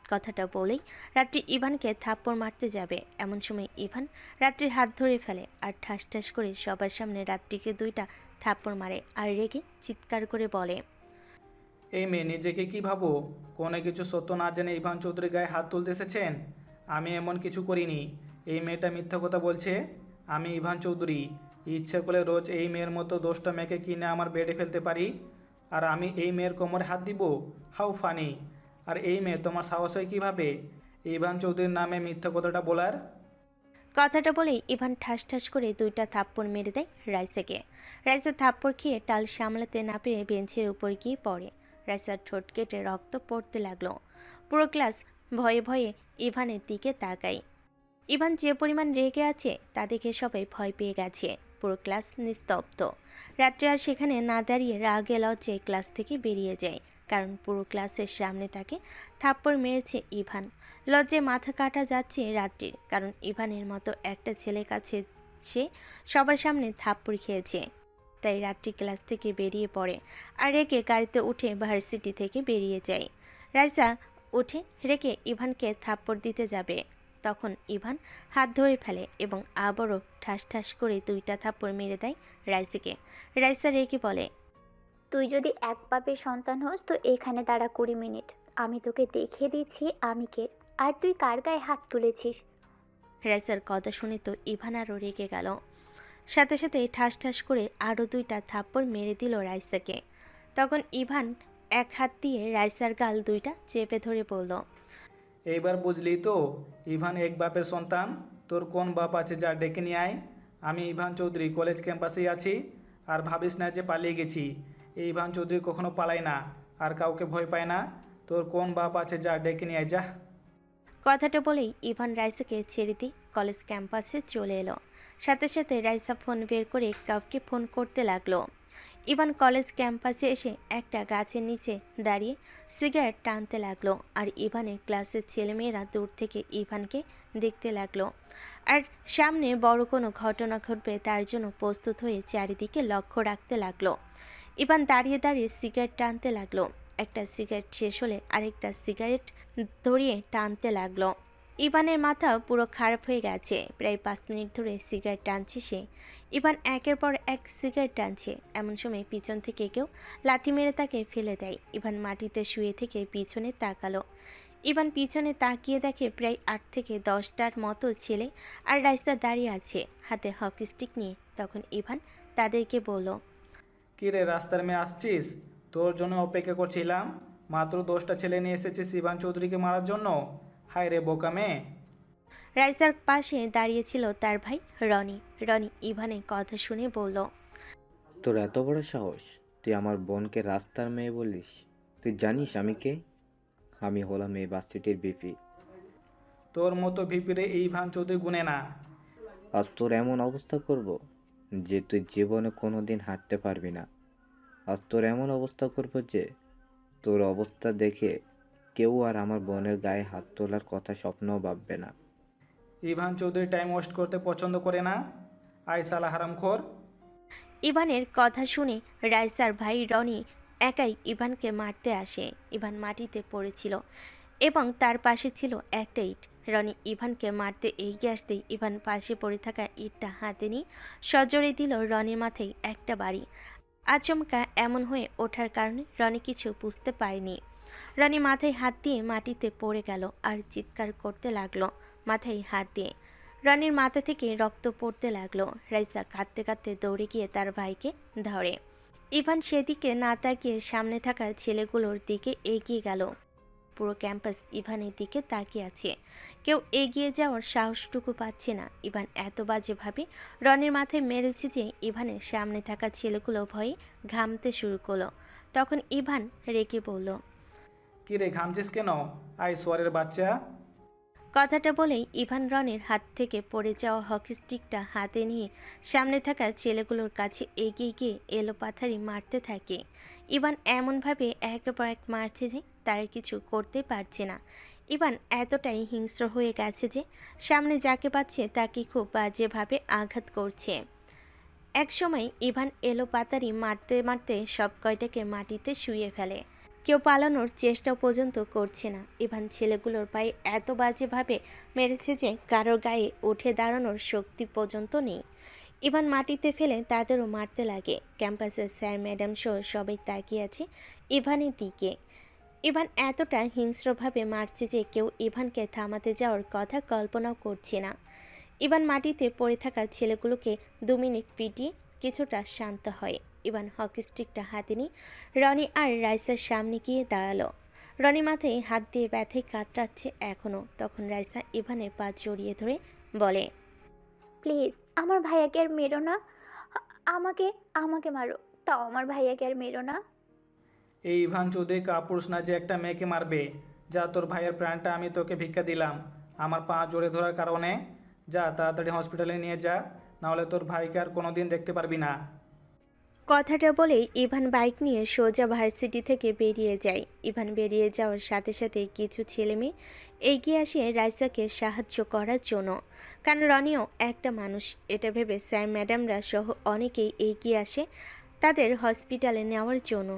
কথাটা বলেই রাত্রি ইভানকে থাপ্পড় মারতে যাবে। এমন সময় ইভান রাত্রির হাত ধরে ফেলে আর ঠাস ঠাস করে সবার সামনে রাত্রিকে 2টা থাপ্পড় মারে আর রেগে চিৎকার করে বলে, এই মেয়ে নিজেকে কি ভাবো? কোনো কিছু সত্য না জেনে ইভান চৌধুরী গায়ে হাত তুলতে এসেছেন? আমি এমন কিছু করিনি। এই মেয়েটা মিথ্যা কথা বলছে। আমি ইভান চৌধুরী ইচ্ছে করলে রোজ এই মেয়ের মতো 10টা মেয়েকে কিনে আমার বেডে ফেলতে পারি, আর আমি এই মেয়ের কোমরে হাত দিব? How funny! আর এই মেয়ে তোমার সাহস হয় কীভাবে ইভান চৌধুরীর নামে মিথ্যা কথাটা বলার? কথাটা বলেই ইভান ঠাস ঠাস করে 2টা থাপ্পড় মেরে দেয় রাইসাকে। রাইসা থাপ্পড় খেয়ে টাল সামলাতে না পেরে বেঞ্চের উপর গিয়ে পড়ে। রাইসার ঠোঁট কেটে রক্ত পড়তে লাগলো। পুরো ক্লাস ভয়ে ভয়ে ইভানের দিকে তাকায়। ইভান যে পরিমাণ রেগে আছে তা দেখে সবাই ভয় পেয়ে গেছে। পুরো ক্লাস নিস্তব্ধ। রাত্রে আর সেখানে না দাঁড়িয়ে রাগে লজ্জায় ক্লাস থেকে বেরিয়ে যায়। কারণ পুরো ক্লাসের সামনে তাকে থাপ্পড় মেরেছে ইভান। লজ্জায় মাথা কাটা যাচ্ছে রাত্রির। কারণ ইভানের মতো একটা ছেলের কাছে সে সবার সামনে থাপ্পড় খেয়েছে। তাই রাত্রি ক্লাস থেকে বেরিয়ে পড়ে আর রেগে গাড়িতে উঠে ভার্সিটি থেকে বেরিয়ে যায়। রাইসা উঠে রেগে ইভানকে থাপ্পড় দিতে যাবে। তখন ইভান হাত ধরে ফেলে এবং আবারও ঠাস ঠাস করে 2টা থাপ্পড় মেরে দেয় রাইসাকে। রাইসা রেগে বলে, তুই যদি এক বাপের সন্তান হোস তো এখানে দাঁড়া 20 মিনিট। আমি তোকে দেখিয়ে দিচ্ছি আমি কে, আর তুই কার গায়ে হাত তুলেছিস। রাইসার কথা শুনে তো ইভান আরও রেগে গেল। সাথে সাথে ঠাস ঠাস করে আরও 2টা থাপ্পড় মেরে দিল রাইসাকে। তখন ইভান এক হাত দিয়ে রাইসার গাল 2টা চেপে ধরে বলল, এইবার বুঝলি তো ইভান এক বাপের সন্তান? তোর কোন বাপ আছে যা ডেকে নিয়ে আয়। আমি ইভান চৌধুরী কলেজ ক্যাম্পাসেই আছি, আর ভাবিস না যে পালিয়ে গেছি। এই ইভান চৌধুরী কখনো পালায় না আর কাউকে ভয় পায় না। তোর কোন বাপ আছে যা ডেকে নিয়ে আয়, যা। কথাটা বলেই ইভান রাইসাকে ছেড়ে দিয়ে কলেজ ক্যাম্পাসে চলে এলো। সাথে সাথে রাইসা ফোন বের করে কাউকে ফোন করতে লাগলো। ইভান কলেজ ক্যাম্পাসে এসে একটা গাছের নিচে দাঁড়িয়ে সিগারেট টানতে লাগলো। আর ইভানের ক্লাসের ছেলেমেয়েরা দূর থেকে ইভানকে দেখতে লাগলো। আর সামনে বড় কোনো ঘটনা ঘটবে তার জন্য প্রস্তুত হয়ে চারিদিকে লক্ষ্য রাখতে লাগলো। ইভান দাঁড়িয়ে দাঁড়িয়ে সিগারেট টানতে লাগলো। একটা সিগারেট শেষ হলে আরেকটা সিগারেট ধরিয়ে টানতে লাগলো। ইভানের মাথা পুরো খারাপ হয়ে গেছে। প্রায় 5 মিনিট ধরে সিগারেট টানছে সে। ইভান একের পর এক সিগারেট টানছে। এমন সময় পিছন থেকে কেউ লাথি মেরে তাকে ফেলে দেয়। ইভান মাটিতে শুয়ে থেকে পিছনে তাকালো। ইভান পিছনে তাকিয়ে দেখে প্রায় 8 থেকে 10টার মতো ছেলে আর রাইসা দাঁড়িয়ে আছে হাতে হকি স্টিক নিয়ে। তখন ইভান তাদেরকে বলল, কী রে, রাস্তার মেয়ে আসছিস? তোর জন্য অপেক্ষা করছিলাম। মাত্র 10টা ছেলে নিয়ে এসেছিস ইভান চৌধুরীকে মারার জন্য? হায় রে বোকা মেয়ে! রাইসার পাশে দাঁড়িয়েছিল তার ভাই রনি। রনি ইভানের কথা শুনে বলল, তোর এত বড় সাহস, তুই আমার বোনকে রাস্তার মেয়ে বলিস? তুই জানিস আমি কে? আমি হলাম এই ভার্সিটির বিপি। তোর মতো ভিপিরে এই ইভান চৌধুরী গুনে না। আজ তোর এমন অবস্থা করব যে তুই জীবনে কোনো দিন হাঁটতে পারবি না। আজ তোর এমন অবস্থা করব যে তোর অবস্থা দেখে কেউ আর আমার বোনের গায়ে হাত তোলার কথা স্বপ্নও ভাববে না। ইভান চৌধুরী টাইম ওয়েস্ট করতে পছন্দ করে না। আই সালা হারামখোর। ইভানের কথা শুনে রাইসার ভাই রনি একাই ইভানকে মারতে আসে। ইভান মাটিতে পড়েছিল এবং তার পাশে ছিল একটা ইট। রনি ইভানকে মারতে এগিয়ে আসতেই ইভান পাশে পড়ে থাকা ইটটা হাতে নিয়ে সজোরে দিল রনির মাথায় একটা বাড়ি। আচমকা এমন হয়ে ওঠার কারণে রনি কিছু বুঝতে পারেনি। রনি মাথায় হাত দিয়ে মাটিতে পড়ে গেল আর চিৎকার করতে লাগলো মাথায় হাত দিয়ে। রনির মাথা থেকে রক্ত পড়তে লাগলো। রাইসা কাঁদতে কাঁদতে দৌড়ে গিয়ে তার ভাইকে ধরে। ইভান সেদিকে না তাকিয়ে সামনে থাকা ছেলেগুলোর দিকে এগিয়ে গেল। পুরো ক্যাম্পাস ইভানের দিকে তাকিয়ে আছে, কেউ এগিয়ে যাওয়ার সাহসটুকু পাচ্ছে না। ইভান এত বাজেভাবে রনির মাথায় মেরেছে যে ইভানের সামনে থাকা ছেলেগুলো ভয়ে ঘামতে শুরু করলো। তখন ইভান রেগে বলল, কি রে, ঘামছিস কেন? আই সোয়ারের বাচ্চা। কথাটা বলেই ইভান রনির হাত থেকে পড়ে যাওয়া হকি স্টিকটা হাতে নিয়ে সামনে থাকা ছেলেগুলোর কাছে এগিয়ে গিয়ে এলোপাথারি মারতে থাকে। ইভান এমনভাবে একের পর এক মারছে যে তারা কিছু করতে পারছে না। ইভান এতটাই হিংস্র হয়ে গেছে যে সামনে যাকে পাচ্ছে তাকে খুব বাজেভাবে আঘাত করছে। একসময় ইভান এলোপাতারি মারতে মারতে সব কয়টাকে মাটিতে শুইয়ে ফেলে। কেউ পালানোর চেষ্টা পর্যন্ত করছে না। ইভান ছেলেগুলোর পায়ে এত বাজেভাবে মেরেছে যে কারোর গায়ে উঠে দাঁড়ানোর শক্তি পর্যন্ত নেই। ইভান মাটিতে ফেলে তাদেরও মারতে লাগে। ক্যাম্পাসের স্যার ম্যাডাম সহ সবাই তাকিয়ে আছে ইভানের দিকে। ইভান এতটা হিংস্রভাবে মারছে যে কেউ ইভানকে থামাতে যাওয়ার কথা কল্পনাও করছে না। ইভান মাটিতে পড়ে থাকা ছেলেগুলোকে 2 মিনিট পিটিয়ে কিছুটা শান্ত হয়। ইভান হকি স্টিকটা হাতে নিয়ে রনি আর রাইসার সামনে গিয়ে দাঁড়ালো। রনি মাথায় হাত দিয়ে ব্যথায় কাতরাচ্ছে এখনও। তখন রাইসা ইভানের পা জড়িয়ে ধরে বলে, প্লিজ আমার ভাইয়াকে আর মেরো না। আমাকে আমাকে মারো, তাও আমার ভাইয়াকে আর মেরো না। এই ইভান চৌধুরী কাপুরুষ না যে একটা মেয়েকে মারবে। যা, তোর ভাইয়ের প্রাণটা আমি তোকে ভিক্ষা দিলাম আমার পা জড়ে ধরার কারণে। যা তাড়াতাড়ি হসপিটালে নিয়ে যা, নাহলে তোর ভাইকে আর কোনোদিন দেখতে পারবি না। কথাটা বলেই ইভান বাইক নিয়ে সোজা ভার্সিটি থেকে বেরিয়ে যায়। ইভান বেরিয়ে যাওয়ার সাথে সাথে কিছু ছেলেমেয়ে এগিয়ে আসে রাইসাকে সাহায্য করার জন্য। কারণ রনিও একটা মানুষ, এটা ভেবে স্যার ম্যাডামরা সহ অনেকেই এগিয়ে আসে তাদের হসপিটালে নেওয়ার জন্য।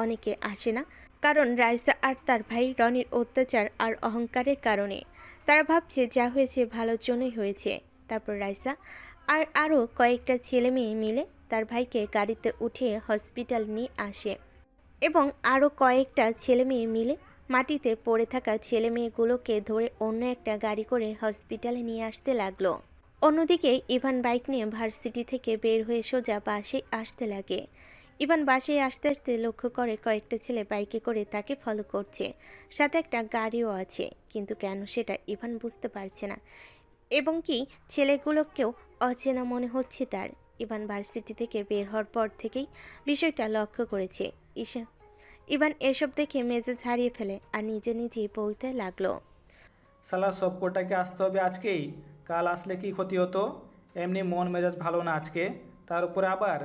অনেকে আসে না কারণ রাইসা আর তার ভাই রনির অত্যাচার আর অহংকারের কারণে। তারা ভাবছে যা হয়েছে ভালোর জন্যই হয়েছে। তারপর রাইসা আর আরও কয়েকটা ছেলে মেয়ে মিলে তার ভাইকে গাড়িতে উঠিয়ে হসপিটাল নিয়ে আসে এবং আরও কয়েকটা ছেলে মেয়ে মিলে মাটিতে পড়ে থাকা ছেলে মেয়েগুলোকে ধরে অন্য একটা গাড়ি করে হসপিটালে নিয়ে আসতে লাগলো। অন্যদিকে ইভান বাইক নিয়ে ভার্সিটি থেকে বের হয়ে সোজা বাসে আসতে লাগে। ইভান বাসে আসতে আসতে লক্ষ্য করে কয়েকটা ছেলে বাইকে করে তাকে ফলো করছে, সাথে একটা গাড়িও আছে, কিন্তু কেন সেটা ইভান বুঝতে পারছে না এবং কি ছেলেগুলোকেও অচেনা মনে হচ্ছে তার। ইভান ভার্সিটি থেকে বের হওয়ার পর থেকেই বিষয়টা লক্ষ্য করেছে। ইভান এসব দেখে মেজাজ হারিয়ে ফেলে আর নিজে নিজেই বলতে লাগলো, সালা সব কোটাকে আসতে হবে আজকেই, কাল আসলে কি ক্ষতি হতো? এমনি মন মেজাজ ভালো না আজকে, তার উপরে আবার।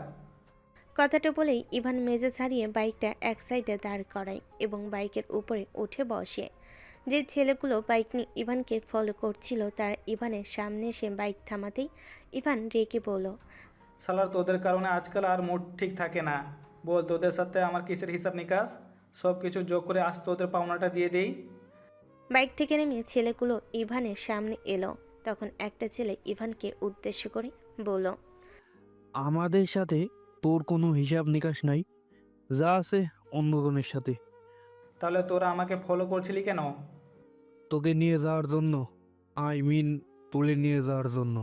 কথাটা বলেই ইভান মেজাজ হারিয়ে বাইকটা এক সাইডে দাঁড় করায় এবং বাইকের উপরে উঠে বসে। যে ছেলেগুলো বাইক নিয়ে ইভানকে ফলো করছিল তারা ইভানের সামনে এসে বাইক থামাতেই ইভান রেগে বলল, সালার তোদের কারণে আজকাল আর মুড ঠিক থাকে না। বল, তোদের সাথে আমার কিসের হিসাব নিকাশ? সব কিছু যোগ করে আজ তোদের পাওনাটা দিয়ে দেই। বাইক থেকে নেমে ছেলেগুলো ইভানের সামনে এলো। তখন একটা ছেলে ইভানকে উদ্দেশ্য করে বলল, আমাদের সাথে তোর কোনো হিসাব নিকাশ নাই, যা আছে অন্যজনের সাথে। তাহলে তোরা আমাকে ফলো করছিলি কেন? তোকে নিয়ে যাওয়ার জন্য, তুলে নিয়ে যাওয়ার জন্য।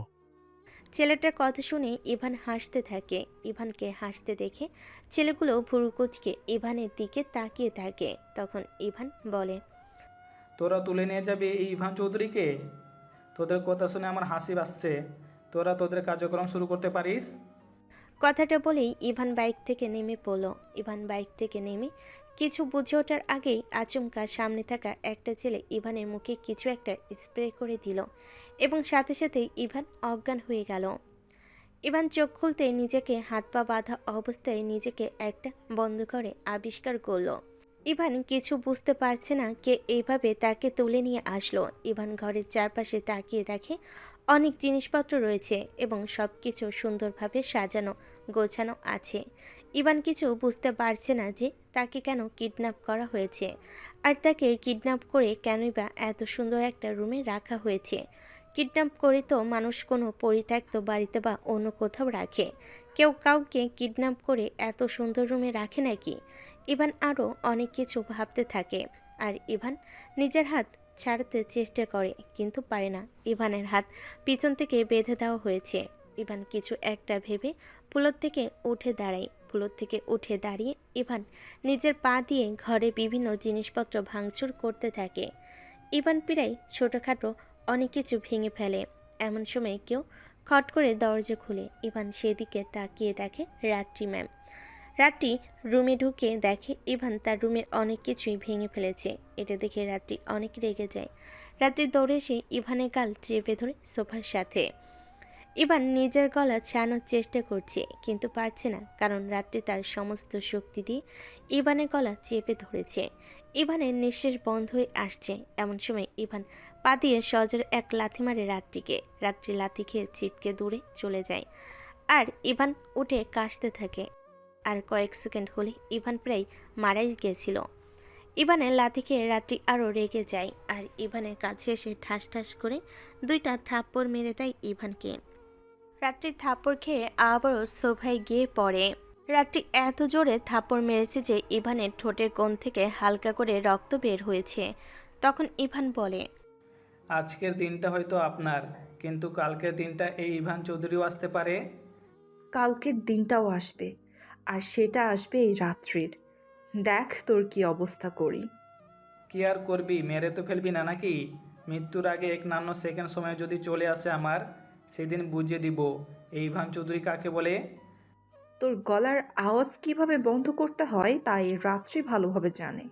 ছেলেটার কথা শুনে ইভান হাসতে থাকে। ইভানকে হাসতে দেখে ছেলেগুলো ভুরু কুঁচকে ইভানের দিকে তাকিয়ে থাকে। তখন ইভান বলে, তোরা তুলে নিয়ে যাবি এই ইভান চৌধুরীকে? তোদের কথা শুনে আমার হাসি পাচ্ছে। তোরা তোদের কার্যক্রম শুরু করতে পারিস। কথাটা বলেই ইভান বাইক থেকে নেমে পড়ল। ইভান বাইক থেকে নেমে কিছু বুঝে ওঠার আগেই আচমকা সামনে থাকা একটা ছেলে ইভানের মুখে কিছু একটা স্প্রে করে দিল এবং সাথে সাথেই ইভান অজ্ঞান হয়ে গেল। ইভান চোখ খুলতে নিজেকে হাত পা বাঁধা অবস্থায় নিজেকে একটা বন্ধ করে আবিষ্কার করলো। ইভান কিছু বুঝতে পারছে না কে এইভাবে তাকে তুলে নিয়ে আসলো। ইভান ঘরের চারপাশে তাকিয়ে দেখে অনেক জিনিসপত্র রয়েছে এবং সব কিছু সুন্দরভাবে সাজানো গোছানো আছে। ইভান কিছু বুঝতে পারছে না যে তাকে কেন কিডন্যাপ করা হয়েছে, আর তাকে কিডন্যাপ করে কেনই বা এত সুন্দর একটা রুমে রাখা হয়েছে। কিডন্যাপ করে তো মানুষ কোনো পরিত্যক্ত বাড়িতে বা অন্য কোথাও রাখে, কেউ কাউকে কিডন্যাপ করে এত সুন্দর রুমে রাখে নাকি? ইভান আরও অনেক কিছু ভাবতে থাকে, আর ইভান নিজের হাত ছাড়াতে চেষ্টা করে কিন্তু পারে না। ইভানের হাত পিছন থেকে বেঁধে দেওয়া হয়েছে। ইভান কিছু একটা ভেবে ফুলোর থেকে উঠে দাঁড়ায়। ফুলোর থেকে উঠে দাঁড়িয়ে ইভান নিজের পা দিয়ে ঘরে বিভিন্ন জিনিসপত্র ভাঙচুর করতে থাকে। ইভান প্রায় ছোটোখাটো অনেক কিছু ভেঙে ফেলে। এমন সময় কেউ খট করে দরজা খুলে। ইভান সেদিকে তাকিয়ে দেখে রাত্রি ম্যাম। রাত্রি রুমে ঢুকে দেখে ইভান তার রুমের অনেক কিছুই ভেঙে ফেলেছে। এটা দেখে রাত্রি অনেক রেগে যায়। রাত্রি দৌড়ে এসে ইভানের গাল চেপে ধরে সোফার সাথে। ইভান নিজের গলা ছাড়ানোর চেষ্টা করছে কিন্তু পারছে না, কারণ রাত্রি তার সমস্ত শক্তি দিয়ে ইভানের গলা চেপে ধরেছে। ইভানের নিঃশ্বাস বন্ধ হয়ে আসছে। এমন সময় ইভান পা দিয়ে সজোরে এক লাথি মারে রাত্রিকে। রাত্রি লাথি খেয়ে ছিটকে দূরে চলে যায়, আর ইভান উঠে কাশতে থাকে। আর কয়েক সেকেন্ড হলে ইভান প্রায় মারাই গেছিল। ইভানের লাথি খেয়ে রাত্রি আরও রেগে যায়, আর ইভানের কাছে এসে ঠাস ঠাস করে দুইটা থাপ্পড় মেরে দেয় ইভানকে। রাত্রি থাপ্পড় খেয়ে আবারও সোফায় গিয়ে পড়ে। রাত্রি এত জোরে থাপ্পড় মেরেছে যে ইভানের ঠোঁটের কোণ থেকে হালকা করে রক্ত বের হয়েছে। তখন ইভান বলে, আজকের দিনটা হয়তো আপনার, কিন্তু কালকের দিনটা এই ইভান চৌধুরীও আসতে পারে। কালকের দিনটাও আসবে, আর সেটা আসবে এই রাত্রির। দেখ তোর কি অবস্থা করি। কি আর করবি, মেরে তো ফেলবি না নাকি? মৃত্যুর আগে 1 সেকেন্ড সময় যদি চলে আসে আমার, সেদিন বুঝিয়ে দিব এই ইভান চৌধুরী কাকে বলে। তোর গলার আওয়াজ কিভাবে বন্ধ করতে হয় তাই রাত্রি ভালোভাবে জানে।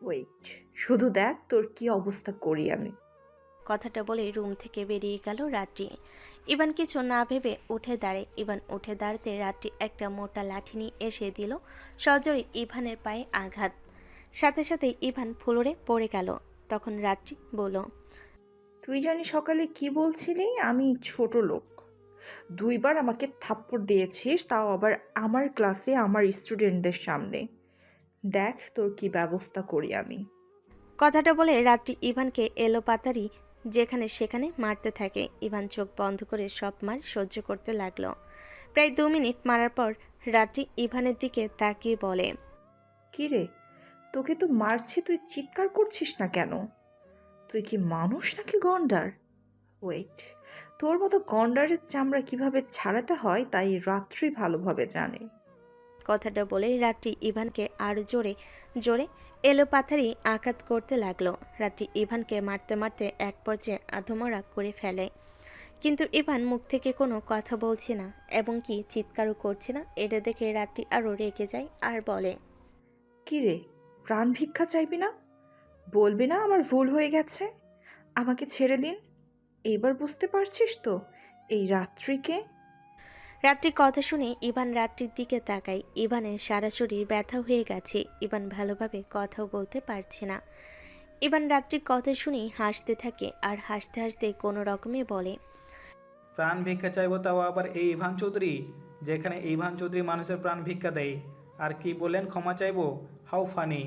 ওয়েট, শুধু দেখ তোর কি অবস্থা করি আমি। কথাটা বলে রুম থেকে বেরিয়ে গেল রাত্রি। ইভান কিছু না ভেবে উঠে দাঁড়ায়। ইভান উঠে দাঁড়াতে রাত্রি একটা মোটা লাঠি নিয়ে এসে দিল সজোরে ইভানের পায়ে আঘাত। সাথে সাথে ইভান ফ্লোরে পড়ে গেল। তখন রাত্রি বলল, তুই জানি সকালে কি বলছিলি, আমি ছোট লোক। 2বার আমাকে থাপ্পড় দিয়েছিস, তাও আবার আমার ক্লাসে আমার স্টুডেন্টদের সামনে। দেখ তোর কি ব্যবস্থা করি আমি। কথাটা বলে রাত্রি ইভানকে এলোপাতাড়ি যেখানে সেখানে মারতে থাকে। ইভান চোখ বন্ধ করে সব মার সহ্য করতে লাগলো। প্রায় 2 মিনিট মারার পর রাত্রি ইভানের দিকে তাকিয়ে বলে, কি রে, তোকে তো মারছি, তুই চিৎকার করছিস না কেন? তুই কি মানুষ নাকি গন্ডার? ওয়েট, তোর মতো গন্ডারের চামড়া কিভাবে ছাড়াতে হয় তাই রাত্রি ভালোভাবে জানে। কথাটা বলে রাত্রি ইভানকে আরো জোরে জোরে এলোপাথারি আঘাত করতে লাগলো। রাত্রি ইভানকে মারতে মারতে এক পর্যায়ে আধমরা করে ফেলে, কিন্তু ইভান মুখ থেকে কোনো কথা বলছে না এবং কি চিৎকারও করছে না। এটা দেখে রাত্রি আরও রেগে যায় আর বলে, কি রে, প্রাণ ভিক্ষা চাইবি না? বলবি না আমার ভুল হয়ে গেছে? আমাকে ছেড়ে দিন। এইবার বুঝতে পারছিস তো এই রাত্রিকে? রাত্রির কথা শুনে ইভান রাত্রির দিকে তাকায়। ইভানের সারা শরীর ব্যথা হয়ে গেছে। ইভান ভালোভাবে কথাও বলতে পারছে না। ইভান রাত্রির কথা শুনে হাসতে থাকে, আর হাসতে হাসতে কোনো রকমে বলে, প্রাণ ভিক্ষা চাইবো, তাও আবার এই ইভান চৌধুরী, যেখানে ইভান চৌধুরী মানুষের প্রাণ ভিক্ষা দেয়। আর কি বলেন ক্ষমা চাইবো? How funny.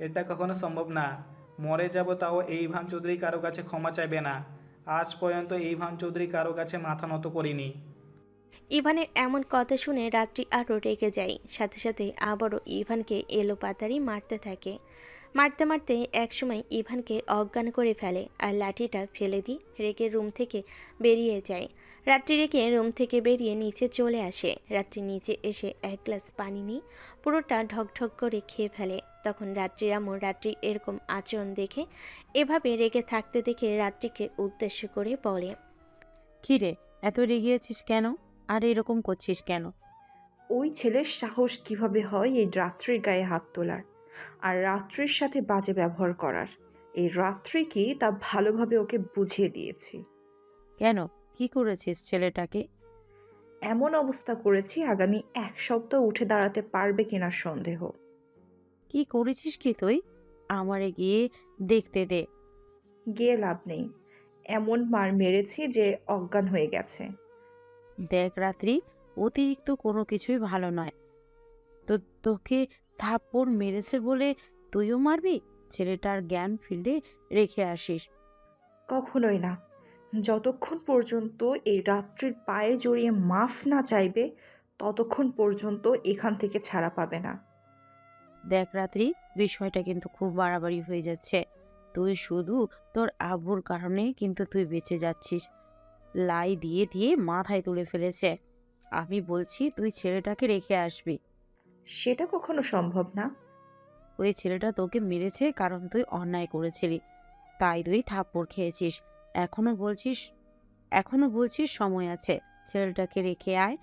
এটা কখনো সম্ভব না। মরে যাব তাও এই ইভান চৌধুরী কারো কাছে ক্ষমা চাইবে না। আজ পর্যন্ত এই ইভান চৌধুরী কারো কাছে মাথা নত করিনি। ইভানের এমন কথা শুনে রাত্রি আরও রেগে যায়। সাথে সাথে আবারও ইভানকে এলোপাতাড়ি মারতে থাকে। মারতে মারতে একসময় ইভানকে অজ্ঞান করে ফেলে, আর লাঠিটা ফেলে দিয়ে রেগে রুম থেকে বেরিয়ে যায়। রাত্রি রেগে রুম থেকে বেরিয়ে নিচে চলে আসে। রাত্রি নিচে এসে এক গ্লাস পানি নিয়ে পুরোটা ঢকঢক করে খেয়ে ফেলে। তখন রাত্রির আম্মু রাত্রির এরকম আচরণ দেখে, এভাবে রেগে থাকতে দেখে রাত্রিকে উদ্দেশ্য করে বলে, কি রে, এত রেগেছিস কেন? আর এরকম করছিস কেন? ওই ছেলের সাহস কিভাবে হয় এই রাত্রির গায়ে হাত তোলার আর রাত্রির সাথে বাজে ব্যবহার করার? এই রাত্রিকে তা ভালোভাবে ওকে বুঝিয়ে দিয়েছি। কেন, কি করেছিস ছেলেটাকে? এমন অবস্থা করেছি আগামী 1 সপ্তাহ উঠে দাঁড়াতে পারবে কিনা সন্দেহ। কি করেছিস কি তুই? আমারে গিয়ে দেখতে দে। গিয়ে লাভ নেই, এমন মার মেরেছি যে অজ্ঞান হয়ে গেছে। দেখ রাত্রি, অতিরিক্ত কোনো কিছুই ভালো নয়। তো তোকে থাপ্পড় মেরেছে বলে তুইও মারবি? ছেলেটার জ্ঞান ফিরলে রেখে আসিস। কখনোই না। যতক্ষণ পর্যন্ত এই রাত্রির পায়ে জড়িয়ে মাফ না চাইবে, ততক্ষণ পর্যন্ত এখান থেকে ছাড়া পাবে না। দেখ রাত্রি, বিষয়টা কিন্তু খুব বাড়াবাড়ি হয়ে যাচ্ছে। তুই শুধু তোর আব্বুর কারণে কিন্তু তুই বেঁচে যাচ্ছিস। লাই দিয়ে দিয়ে মাথায় তুলে ফেলেছে। আমি বলছি তুই ছেলেটাকে রেখে আসবি। সেটা কখনো সম্ভব না। ওই ছেলেটা তোকে মেরেছে কারণ তুই অন্যায় করেছিলি, তাই তুই থাপ্পড় খেয়েছিস। এখনো বলছিস এখনো বলছিস সময় আছে। ছেলেটাকে রেখে আয়,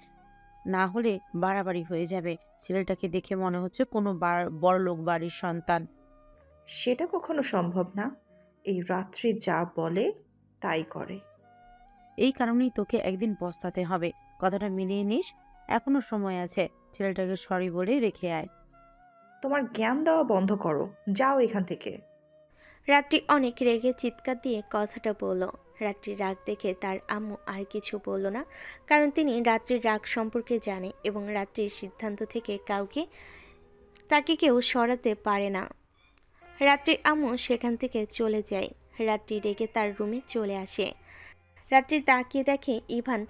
না হলে বাড়াবাড়ি হয়ে যাবে। ছেলেটাকে দেখে মনে হচ্ছে কোনো বড়লোক বাড়ির সন্তান। সেটা কখনো সম্ভব না। এই রাত্রি যা বলে তাই করে। এই কারণেই তোকে একদিন পস্তাতে হবে। কথাটা মিলিয়ে নিস। এখনো সময় আছে। ছেলেটাকে সরি বলে রেখে আয়। তোমার জ্ঞান দেওয়া বন্ধ করো, যাও এখান থেকে। রাত্রি অনেক রেগে চিৎকার দিয়ে কথাটা বলল। রাত্রির রাগ দেখে তার আম্মু আর কিছু বলল না, কারণ তিনি রাত্রির রাগ সম্পর্কে জানে এবং রাত্রির সিদ্ধান্ত থেকে তাকে কেউ সরাতে পারে না। রাত্রির আম্মু সেখান থেকে চলে যায়। রাত্রি রেগে তার রুমে চলে আসে। রাত্রি তাকিয়ে দেখে ইভান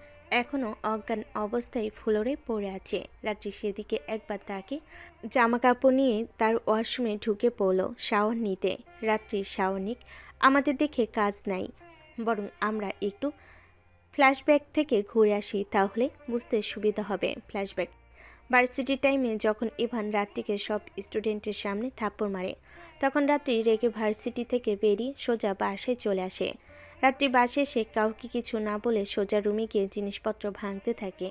এখনও অজ্ঞান অবস্থায় ফ্লোরে পড়ে আছে। রাত্রি সেদিকে একবার তাকে জামা কাপড় নিয়ে তার ওয়াশরুমে ঢুকে পড়ল শাওয়ার নিতে। রাত্রির শাওয়ার নিক, আমাদের দেখে কাজ নাই, বরং আমরা একটু ফ্ল্যাশব্যাক থেকে ঘুরে আসি, তাহলে বুঝতে সুবিধা হবে। ফ্ল্যাশব্যাক: ভার্সিটি টাইমে যখন ইভান রাত্রিকে সব স্টুডেন্টের সামনে থাপ্পড় মারে, তখন রাত্রি রেগে ভার্সিটি থেকে বেরিয়ে সোজা বাসায় চলে আসে। রাত্রি বাসে এসে কাউকে কিছু না বলে সোজা রুমে গিয়ে জিনিসপত্র ভাঙতে থাকে।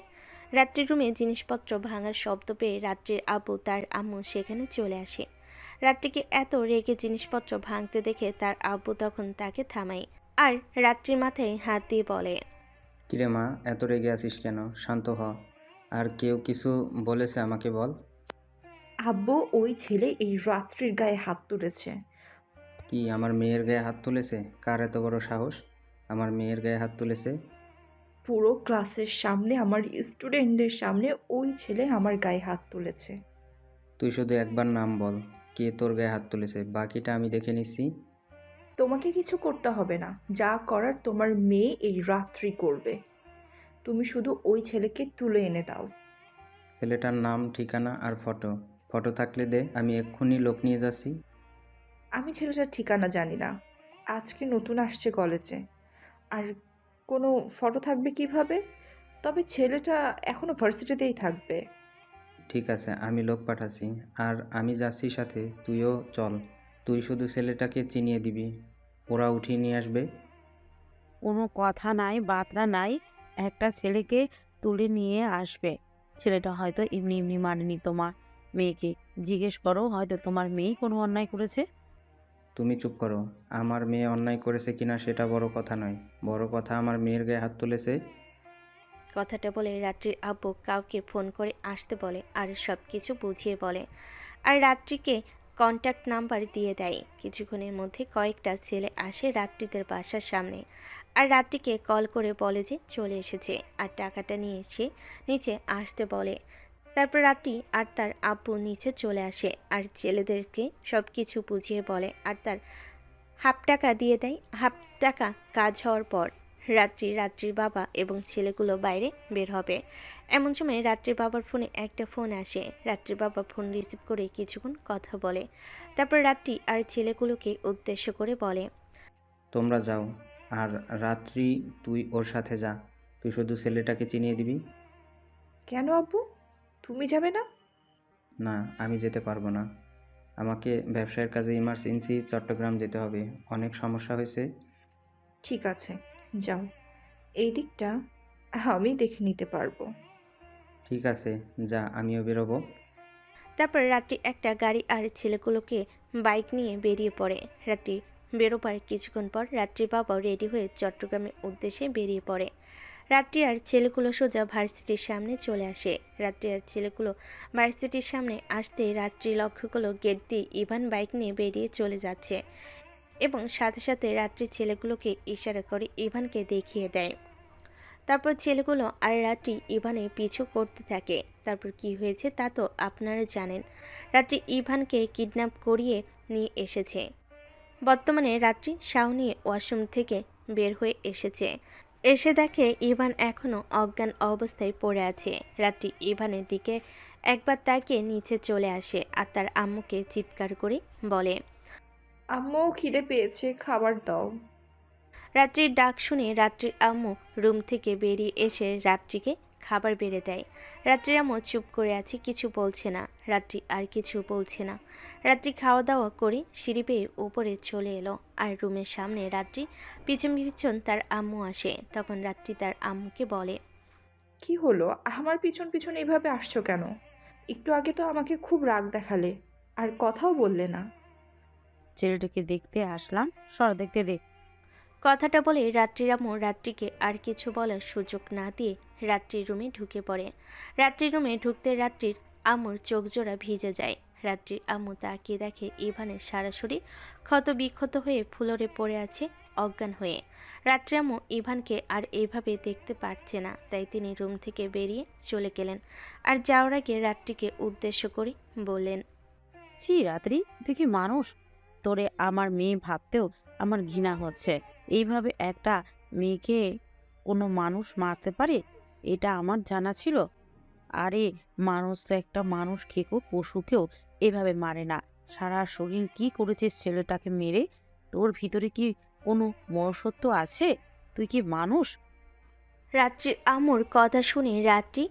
রাত্রির রুমে জিনিসপত্র ভাঙার শব্দ পেয়ে রাত্রির আব্বু তার আম্মু সেখানে চলে আসে। রাত্রিকে এত রেগে জিনিসপত্র ভাঙতে দেখে তার আব্বু তখন তাকে থামায় আর রাত্রির মাথায় হাত দিয়ে বলে, কিরে মা, এত রেগে আছিস কেন? শান্ত হ। আর কেউ কিছু বলেছে আমাকে বল। আব্বু, ওই ছেলে এই রাত্রির গায়ে হাত তুলেছে। কি আমার মেয়ের গায়ে হাত তুলেছে? কার এত বড় সাহস আমার মেয়ের গায়ে হাত তুলেছে? পুরো ক্লাসের সামনে, আমার স্টুডেন্টদের সামনে ওই ছেলে আমার গায়ে হাত তুলেছে। তুই শুধু একবার নাম বল, কে তোর গায়ে হাত তুলেছে, বাকিটা আমি দেখে নিচ্ছি। তোমাকে কিছু করতে হবে না, যা করার তোমার মেয়ে এই রাত্রি করবে। তুমি শুধু ওই ছেলেকে তুলে এনে দাও। ছেলেটার নাম, ঠিকানা আর ফটো ফটো থাকলে দে, আমি এক্ষুনি লোক নিয়ে যাচ্ছি। আমি ছেলেটার ঠিকানা জানি না, আজকে নতুন আসছে কলেজে। আর কোনো ফটো থাকবে কিভাবে? তবে ছেলেটা এখনো ভার্সিটিতেই থাকবে। ঠিক আছে, আমি লোক পাঠাচ্ছি। আর আমি যাচ্ছি সাথে, তুইও চল। তুই শুধু ছেলেটাকে চিনিয়ে দিবি, ওরা উঠিয়ে নিয়ে আসবে। কোনো কথা নাই, বাতরা নাই। একটা ছেলেকে তুলে নিয়ে আসবে। ছেলেটা হয়তো এমনি এমনি মানেনি তোমার মেয়েকে। জিজ্ঞেস করো, হয়তো তোমার মেয়েই কোনো অন্যায় করেছে। তুমি চুপ করো। আমার মেয়ে অন্যায় করেছে কিনা সেটা বড় কথা নয়, বড় কথা আমার মেয়ের গায়ে হাত তুলেছে। কথাটা বলে রাত্রির আব্বু কাউকে ফোন করে আসতে বলে আর সব কিছু বুঝিয়ে বলে, আর রাত্রিকে কন্ট্যাক্ট নাম্বার দিয়ে দেয়। কিছুক্ষণের মধ্যে কয়েকটা ছেলে আসে রাত্রিদের বাসার সামনে আর রাত্রিকে কল করে বলে যে চলে এসেছে আর টাকাটা নিয়ে এসে নিচে আসতে বলে। তারপর রাত্রি আর তার আব্বু নিচে চলে আসে আর ছেলেদেরকে সব কিছু বুঝিয়ে বলে আর তার হাফ টাকা দিয়ে দেয়। হাফ টাকা কাজ হওয়ার পর রাত্রির বাবা এবং ছেলেগুলো বাইরে বের হবে। এমন সময় রাত্রির বাবার ফোনে একটা ফোন আসে। রাত্রির বাবা ফোন রিসিভ করে কিছুক্ষণ কথা বলে, তারপর রাত্রি আর ছেলেগুলোকে উদ্দেশ্য করে বলে, তোমরা যাও, আর রাত্রি তুই ওর সাথে যা। তুই শুধু ছেলেটাকে চিনিয়ে দিবি। কেন আব্বু, তুমি যাবে না? না, আমি যেতে পারবো না। আমাকে ব্যবসায়ের কাজে ইমার্জেন্সি চট্টগ্রাম যেতে হবে, অনেক সমস্যা হয়েছে। ঠিক আছে, যাও। এই দিকটা আমি দেখে নিতে পারবো। ঠিক আছে, যা, আমিও বেরোবো। তারপর রাত্রি একটা গাড়ি আর ছেলেগুলোকে বাইক নিয়ে বেরিয়ে পড়ে। রাত্রি বেরোবার কিছুক্ষণ পর রাত্রির বাবা রেডি হয়ে চট্টগ্রামের উদ্দেশ্যে বেরিয়ে পড়ে। রাত্রি আর ছেলেগুলো সোজা ভার্সিটির সামনে চলে আসে। রাত্রি আর ছেলেগুলো ভার্সিটির সামনে আসতে রাত্রি লক্ষ্য করলো গেট দিয়ে ইভান বাইক নিয়ে বেরিয়ে চলে যাচ্ছে এবং সাথে সাথে রাত্রির ছেলেগুলোকে ইশারা করে ইভানকে দেখিয়ে দেয়। তারপর ছেলেগুলো আর রাত্রি ইভানের পিছু করতে থাকে। তারপর কি হয়েছে তা তো আপনারা জানেন। রাত্রি ইভানকে কিডন্যাপ করিয়ে নিয়ে এসেছে। বর্তমানে রাত্রি শাও নিয়ে ওয়াশরুম থেকে বের হয়ে এসেছে। এসে দেখে ইভান এখনও অজ্ঞান অবস্থায় পড়ে আছে। রাত্রি ইভানের দিকে একবার তাকিয়ে নিচে চলে আসে আর তার আম্মুকে চিৎকার করে বলে, আম্মু খিদে পেয়েছে, খাবার দাও। রাত্রির ডাক শুনে রাত্রির আম্মু রুম থেকে বেরিয়ে এসে রাত্রিকে খাবার বেড়ে দেয়। রাত্রির আম্মু চুপ করে আছে, কিছু বলছে না। রাত্রি আর কিছু বলছে না। রাত্রি খাওয়া দাওয়া করে সিঁড়ি বেয়ে উপরে চলে এলো আর রুমের সামনে রাত্রি পিছন পিছন তার আম্মু আসে। তখন রাত্রি তার আম্মুকে বলে, কি হলো, আমার পিছন পিছন এভাবে আসছো কেন? একটু আগে তো আমাকে খুব রাগ দেখালে, আর কথাও বললে না। ছেলেটাকে দেখতে আসলাম, সর দেখতে দে। কথাটা বলে রাত্রির আম্মু রাত্রিকে আর কিছু বলার সুযোগ না দিয়ে রাত্রির রুমে ঢুকে পড়ে। রাত্রির রুমে ঢুকতে রাত্রির আম্মুর চোখ জোড়া ভিজে যায়। রাত্রির আম্মু তাকিয়ে দেখে ইভানের সারা শরীর ক্ষত বিক্ষত হয়ে ফ্লোরে পড়ে আছে অজ্ঞান হয়ে। রাত্রি আম্মু ইভানকে আর এইভাবে দেখতে পারছে না, তাই তিনি রুম থেকে বেরিয়ে চলে গেলেন আর যাওয়ার আগে রাত্রিকে উদ্দেশ্য করে বললেন, ছি রাত্রি, তুই কি মানুষ? তোরে আমার মেয়ে ভাবতেও আমার ঘৃণা হচ্ছে। এইভাবে একটা মেয়েকে কোনো মানুষ মারতে পারে, এটা আমার জানা ছিল? আরে মানুষ তো একটা মানুষ খেকো পশুকেও এভাবে মারে না। সারা শরীর কি করেছিস ছেলেটাকে মেরে? তোর ভিতরে কি কোনো মনুষ্যত্ব আছে? তুই কি মানুষ? রাত্রির আম্মুর কথা শুনে রাত্রি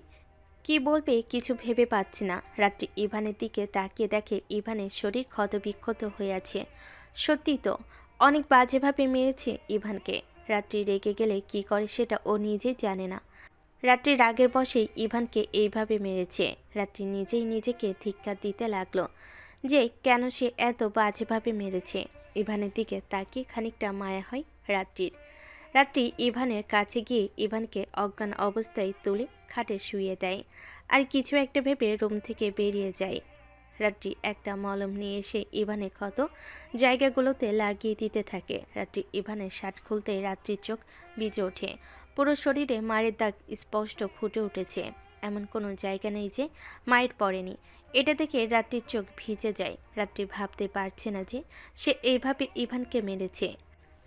কি বলবে কিছু ভেবে পাচ্ছে না। রাত্রি ইভানের দিকে তাকিয়ে দেখে ইভানের শরীর ক্ষতবিক্ষত হয়ে আছে। সত্যি তো অনেক বাজেভাবে মেরেছে ইভানকে। রাত্রি রেগে গেলে কি করে সেটা ও নিজেই জানে না। রাত্রি রাগের বশেই ইভানকে এইভাবে মেরেছে। রাত্রি নিজেই নিজেকে ধিক্কার দিতে লাগলো যে কেন সে এত বাজেভাবে মেরেছে। ইভানের দিকে তাকিয়ে খানিকটা মায়া হয় রাত্রির। রাত্রি ইভানের কাছে গিয়ে ইভানকে অজ্ঞান অবস্থায় তুলে খাটে শুইয়ে দেয় আর কিছু একটা ভেবে রুম থেকে বেরিয়ে যায়। রাত্রি একটা মলম নিয়ে এসে ইভানের ক্ষত জায়গাগুলোতে লাগিয়ে দিতে থাকে। রাত্রি ইভানের শার্ট খুলতে রাত্রির চোখ ভিজে ওঠে। পুরো শরীরে মায়ের দাগ স্পষ্ট ফুটে উঠেছে। এমন কোনো জায়গা নেই যে মায়ের পড়েনি। এটা দেখে রাত্রির চোখ ভিজে যায়। রাত্রি ভাবতে পারছে না যে সে এইভাবে ইভানকে মেরেছে।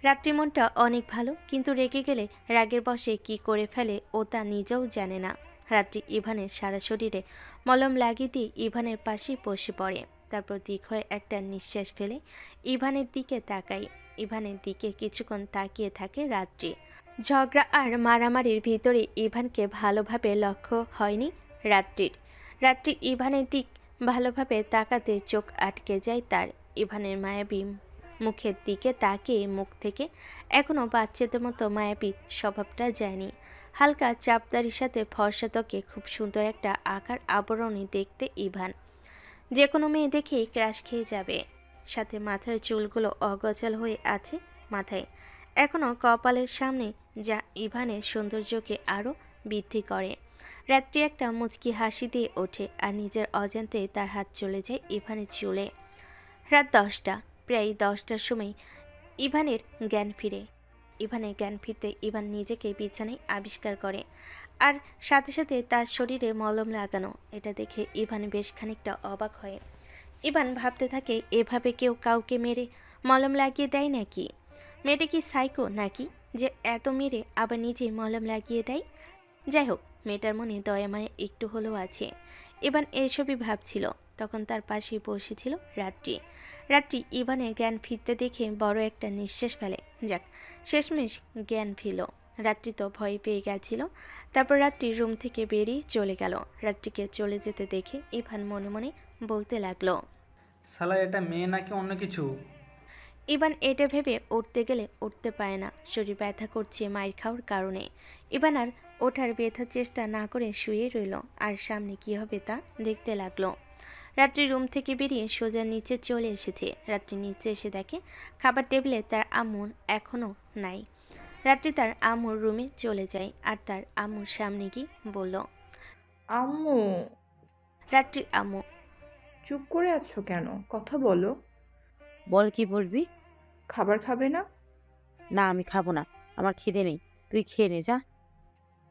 রাত্রি মনটা অনেক ভালো, কিন্তু রেগে গেলে রাগের বশে কি করে ফেলে ও তা নিজেও জানে না। রাত্রি ইভানের সারা শরীরে মলম লাগিয়ে দিয়ে ইভানের পাশেই বসে পড়ে। তারপর দীর্ঘ একটা নিঃশ্বাস ফেলে ইভানের দিকে তাকায়। ইভানের দিকে কিছুক্ষণ তাকিয়ে থাকে রাত্রি। ঝগড়া আর মারামারির ভিতরে ইভানকে ভালোভাবে লক্ষ্য হয়নি রাত্রির। রাত্রি ইভানের দিক ভালোভাবে তাকাতে চোখ আটকে যায় তার। ইভানের মায়াবী মুখের দিকে তাকিয়ে মুখ থেকে এখনও বাচ্চাদের মতো মায়াবী স্বভাবটা যায়নি। হালকা চাপদারির সাথে ফর্সা ত্বকে খুব সুন্দর একটা আকার আবরণী দেখতে ইভান। যে কোনো মেয়ে দেখেই ক্রাশ খেয়ে যাবে। সাথে মাথার চুলগুলো অগোছাল হয়ে আছে মাথায়। এখনও কপালের সামনে, যা ইভানের সৌন্দর্যকে আরও বৃদ্ধি করে। রাত্রি একটা মুচকি হাসি দিয়ে ওঠে আর নিজের অজান্তে তার হাত চলে যায় ইভানের চুলে। রাত 10টা, প্রায় 10টার সময় ইভানের জ্ঞান ফিরে। ইভানের জ্ঞান ফিরতে ইভান নিজেকে বিছানায় আবিষ্কার করে আর সাথে সাথে তার শরীরে মলম লাগানো। এটা দেখে ইভান বেশ খানিকটা অবাক হয়। ইভান ভাবতে থাকে এভাবে কেউ কাউকে মেরে মলম লাগিয়ে দেয় নাকি? মেয়েটা কি সাইকো নাকি যে এত মেরে আবার নিজে মলম লাগিয়ে দেয়? যাই হোক, মেয়েটার মনে দয়া মায়া একটু হলেও আছে। ইভান এইসবই ভাবছিল, তখন তার পাশে বসেছিল রাত্রি। রাত্রি ইভানের জ্ঞান ফিরতে দেখে বড় একটা নিঃশ্বাস ফেলে। যাক, শেষমেশ জ্ঞান ফিরল। রাত্রি তো ভয় পেয়ে গেছিল। তারপর রাত্রি রুম থেকে বেরিয়ে চলে গেল। রাত্রিকে চলে যেতে দেখে ইভান মনে মনে বলতে লাগলো, শালা এটা মেয়ে নাকি অন্য কিছু? ইভান এটা ভেবে উঠতে গেলে উঠতে পারে না, শরীর ব্যথা করছে মায়ের খাওয়ার কারণে। ইভান আর ওঠার ব্যথার চেষ্টা না করে শুয়ে রইল আর সামনে কী হবে তা দেখতে লাগলো। রাত্রি রুম থেকে বেরিয়ে সোজা নিচে চলে এসেছে। রাত্রি নিচে এসে দেখে খাবার টেবিলে তার আম্মু এখনও নাই। রাত্রি তার আম্মুর রুমে চলে যায় আর তার আম্মুর সামনে গিয়ে বলল, আম্মু, রাত্রির আম্মু, চুপ করে আছো কেন? কথা বলো। বল কি বলবি? খাবার খাবে না? না, আমি খাবো না, আমার খিদে নেই, তুই খেয়ে নে যা।